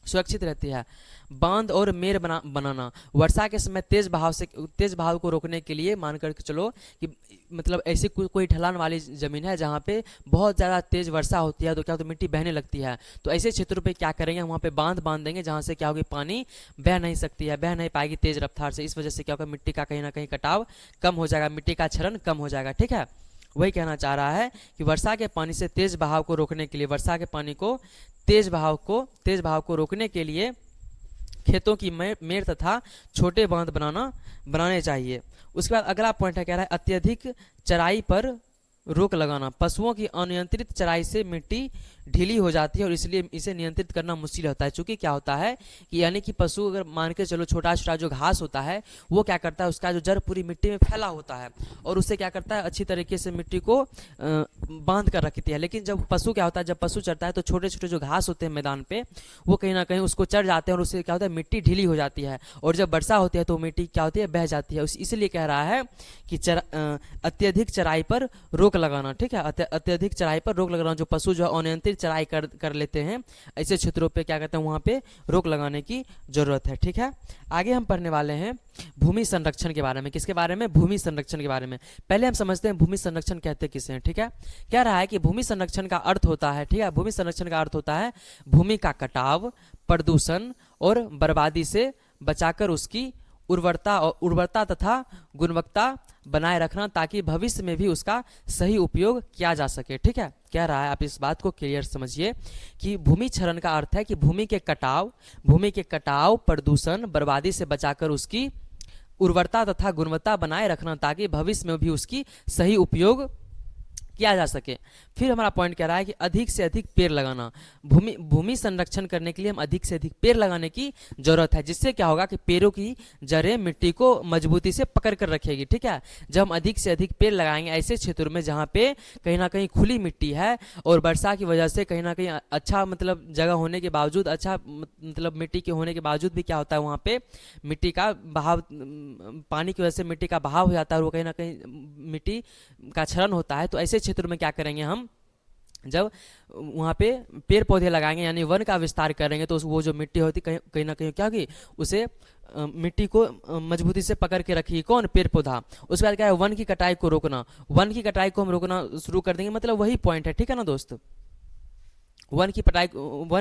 सुरक्षित रहती है। बांध और मेर बनाना, वर्षा के समय तेज बहाव को रोकने के लिए मान कर चलो कि मतलब ऐसी कोई ढलान वाली ज़मीन है जहाँ पे बहुत ज़्यादा तेज वर्षा होती है तो क्या होता है, मिट्टी बहने लगती है। तो ऐसे क्षेत्रों पे क्या करेंगे, वहाँ पे बांध देंगे जहाँ से क्या होगी, पानी बह नहीं सकती है, बह नहीं पाएगी तेज रफ्तार से। इस वजह से क्या होगा, मिट्टी का कहीं ना कहीं कटाव कम हो जाएगा, मिट्टी का क्षरण कम हो जाएगा, ठीक है। वही कहना चाह रहा है कि वर्षा के पानी से तेज बहाव को रोकने के लिए, वर्षा के पानी को तेज बहाव को रोकने के लिए खेतों की मेड़ तथा छोटे बांध बनाने चाहिए। उसके बाद अगला पॉइंट है, कह रहा है अत्यधिक चराई पर रोक लगाना। पशुओं की अनियंत्रित चराई से मिट्टी ढीली हो जाती है और इसलिए इसे नियंत्रित करना मुश्किल होता है। चूंकि क्या होता है कि यानी कि पशु अगर मान के चलो छोटा छोटा जो घास होता है वो क्या करता है, उसका जो जड़ पूरी मिट्टी में फैला होता है और उससे क्या करता है, अच्छी तरीके से मिट्टी को बांध कर रखती है। लेकिन जब पशु क्या होता है, जब पशु चरता है तो छोटे छोटे जो घास होते हैं मैदान पे वो कहीं ना कहीं उसको चढ़ जाते हैं और उससे क्या होता है, मिट्टी ढीली हो जाती है और जब वर्षा होती है तो मिट्टी क्या होती है, बह जाती है। इसलिए कह रहा है कि अत्यधिक चराई पर रोक लगाना, ठीक है। अत्यधिक चराई पर रोक लगाना, जो पशु जो अनियंत्रित चराई कर लेते हैं ऐसे क्षेत्रों पे क्या कहते हैं, वहाँ पे रोक लगाने की जरूरत है, ठीक है। आगे हम पढ़ने वाले हैं भूमि संरक्षण के बारे में। किसके बारे में, भूमि संरक्षण के बारे में। पहले हम समझते हैं भूमि संरक्षण कहते किसे हैं, ठीक है। कह रहा है कि भूमि संरक्षण का अर्थ होता है, ठीक है, भूमि संरक्षण का अर्थ होता है भूमि का कटाव, प्रदूषण और बर्बादी से बचाकर उसकी उर्वरता तथा गुणवत्ता बनाए रखना, ताकि भविष्य में भी उसका सही उपयोग किया जा सके, ठीक है। कह रहा है, आप इस बात को क्लियर समझिए कि भूमि क्षरण का अर्थ है कि भूमि के कटाव, प्रदूषण, बर्बादी से बचाकर उसकी उर्वरता तथा गुणवत्ता बनाए रखना, ताकि भविष्य में भी उसकी सही उपयोग किया जा सके। फिर हमारा पॉइंट कह रहा है कि अधिक से अधिक पेड़ लगाना। भूमि संरक्षण करने के लिए हम अधिक से अधिक पेड़ लगाने की जरूरत है, जिससे क्या होगा कि पेड़ों की जड़ें मिट्टी को मजबूती से पकड़ कर रखेगी, ठीक है। जब हम अधिक से अधिक पेड़ लगाएंगे ऐसे क्षेत्रों में जहाँ पे कहीं ना कहीं खुली मिट्टी है और वर्षा की वजह से कहीं ना कहीं अच्छा मतलब जगह होने के बावजूद, अच्छा मतलब मिट्टी के होने के बावजूद भी क्या होता है, वहाँ पे मिट्टी का बहाव, पानी की वजह से मिट्टी का बहाव हो जाता है और वो कहीं ना कहीं मिट्टी का क्षरण होता है। तो ऐसे क्षेत्र में क्या करेंगे, हम जब वहाँ पे पेड़ पौधे लगाएंगे यानी वन का विस्तार करेंगे तो वो जो मिट्टी होती कहीं ना कहीं क्या होगी, उसे मिट्टी को मजबूती से पकड़ के रखिए कौन, पेड़ पौधा। उसके बाद क्या है, वन की कटाई को रोकना। वन की कटाई को हम रोकना शुरू कर देंगे, मतलब वही पॉइंट है, ठीक है ना दोस्त। वन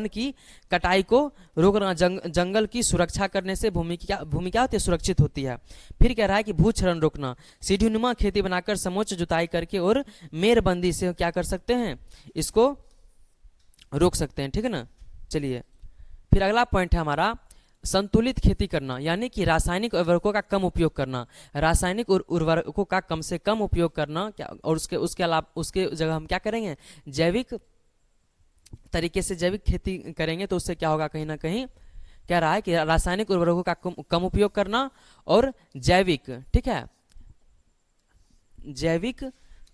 की कटाई को रोकना, जंगल की सुरक्षा करने से भूमि क्या होती है, सुरक्षित होती है। फिर कह रहा है कि भूक्षरण रोकना। सीढ़ीनुमा खेती बनाकर समोच्च जुताई करके और मेरबंदी से क्या कर सकते हैं, इसको रोक सकते हैं, ठीक है ना। चलिए फिर अगला पॉइंट है हमारा संतुलित खेती करना, यानी कि रासायनिक उर्वरकों का कम उपयोग करना। रासायनिक उर्वरकों का कम से कम उपयोग करना क्या, और उसके अलावा उसके जगह हम क्या करेंगे, जैविक तरीके से जैविक खेती करेंगे तो उससे क्या होगा, कहीं ना कहीं कह रहा है कि रासायनिक उर्वरकों का कम उपयोग करना और जैविक, ठीक है, जैविक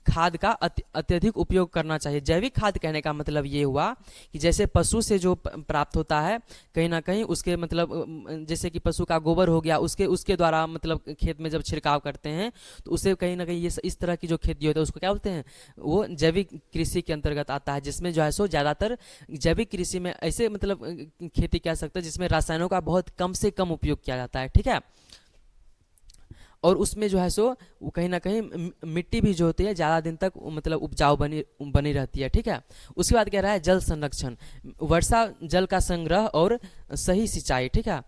खाद का अत्यधिक उपयोग करना चाहिए। जैविक खाद कहने का मतलब ये हुआ कि जैसे पशु से जो प्राप्त होता है कहीं ना कहीं उसके मतलब जैसे कि पशु का गोबर हो गया, उसके द्वारा मतलब खेत में जब छिड़काव करते हैं तो उसे कहीं ना कहीं ये इस तरह की जो खेती होती है उसको क्या बोलते हैं, वो जैविक कृषि के अंतर्गत आता है, जिसमें जो है सो ज़्यादातर जैविक कृषि में ऐसे मतलब खेती कह सकते हैं जिसमें रसायनों का बहुत कम से कम उपयोग किया जाता है, ठीक है। और उसमें जो है सो वो कहीं ना कहीं मिट्टी भी जो होती है ज़्यादा दिन तक मतलब उपजाऊ बनी बनी रहती है, ठीक है। उसके बाद कह रहा है जल संरक्षण, वर्षा जल का संग्रह और सही सिंचाई, ठीक है,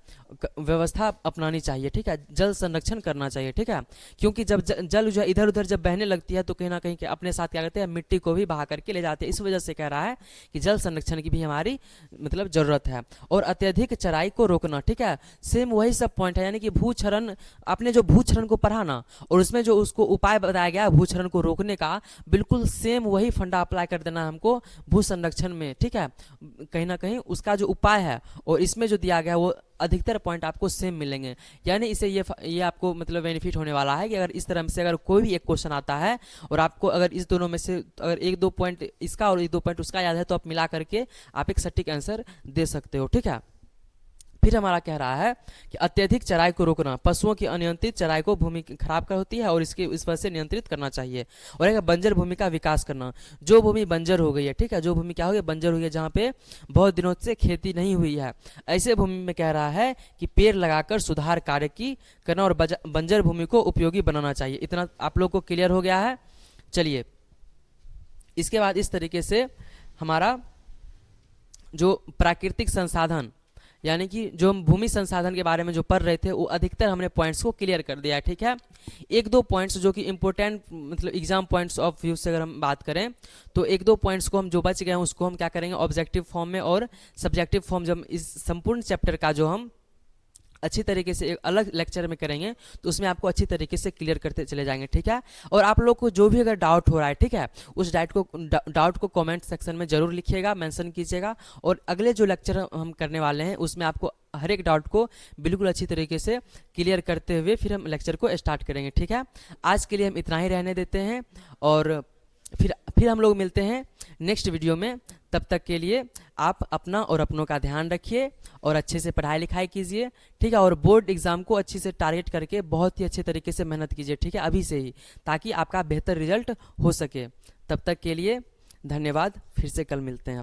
व्यवस्था अपनानी चाहिए, ठीक है, जल संरक्षण करना चाहिए, ठीक है। क्योंकि जब जल जो है इधर उधर जब बहने लगती है तो कहीं ना कहीं अपने साथ क्या करते हैं, मिट्टी को भी बहा करके ले जाते हैं। इस वजह से कह रहा है कि जल संरक्षण की भी हमारी मतलब ज़रूरत है। और अत्यधिक चराई को रोकना, ठीक है, सेम वही सब पॉइंट है, यानी कि भूक्षरण, आपने जो भूक्षरण को पढ़ा ना और उसमें जो उसको उपाय बताया गया भूक्षरण को रोकने का, बिल्कुल सेम वही फंडा अप्लाई कर देना है हमको भू संरक्षण में, ठीक है। कहीं ना कहीं उसका जो उपाय है और इसमें जो दिया गया वो अधिकतर पॉइंट आपको सेम मिलेंगे, यानी इसे ये आपको मतलब बेनिफिट होने वाला है कि अगर इस तरह से अगर कोई भी एक क्वेश्चन आता है और आपको अगर इस दोनों में से अगर एक दो पॉइंट इसका और एक दो पॉइंट उसका याद है तो आप मिला करके आप एक सटीक आंसर दे सकते हो, ठीक है। फिर हमारा कह रहा है कि अत्यधिक चराई को रोकना, पशुओं की अनियंत्रित चराई को भूमि खराब कर होती है और इस वजह से नियंत्रित करना चाहिए। और एक बंजर भूमि का विकास करना, जो भूमि बंजर हो गई है, ठीक है, जो भूमि क्या हो गई, बंजर हो गई है, जहाँ पे बहुत दिनों से खेती नहीं हुई है, ऐसे भूमि में कह रहा है कि पेड़ लगाकर सुधार कार्य की करना और बंजर भूमि को उपयोगी बनाना चाहिए। इतना आप लोग को क्लियर हो गया है। चलिए इसके बाद इस तरीके से हमारा जो प्राकृतिक संसाधन यानी कि जो हम भूमि संसाधन के बारे में जो पढ़ रहे थे वो अधिकतर हमने पॉइंट्स को क्लियर कर दिया है, ठीक है। एक दो पॉइंट्स जो कि इंपॉर्टेंट मतलब एग्जाम पॉइंट्स ऑफ व्यू से अगर हम बात करें तो एक दो पॉइंट्स को हम जो बच गए हैं उसको हम क्या करेंगे ऑब्जेक्टिव फॉर्म में और सब्जेक्टिव फॉर्म जब इस संपूर्ण चैप्टर का जो हम अच्छी तरीके से एक अलग लेक्चर में करेंगे तो उसमें आपको अच्छी तरीके से क्लियर करते चले जाएंगे, ठीक है। और आप लोग को जो भी अगर डाउट हो रहा है, ठीक है, उस डाउट को कमेंट सेक्शन में जरूर लिखिएगा, मेंशन कीजिएगा। और अगले जो लेक्चर हम करने वाले हैं उसमें आपको हर एक डाउट को बिल्कुल अच्छी तरीके से क्लियर करते हुए फिर हम लेक्चर को स्टार्ट करेंगे, ठीक है। आज के लिए हम इतना ही रहने देते हैं और फिर हम लोग मिलते हैं नेक्स्ट वीडियो में। तब तक के लिए आप अपना और अपनों का ध्यान रखिए और अच्छे से पढ़ाई लिखाई कीजिए, ठीक है। और बोर्ड एग्जाम को अच्छे से टारगेट करके बहुत ही अच्छे तरीके से मेहनत कीजिए, ठीक है, अभी से ही, ताकि आपका बेहतर रिजल्ट हो सके। तब तक के लिए धन्यवाद, फिर से कल मिलते हैं।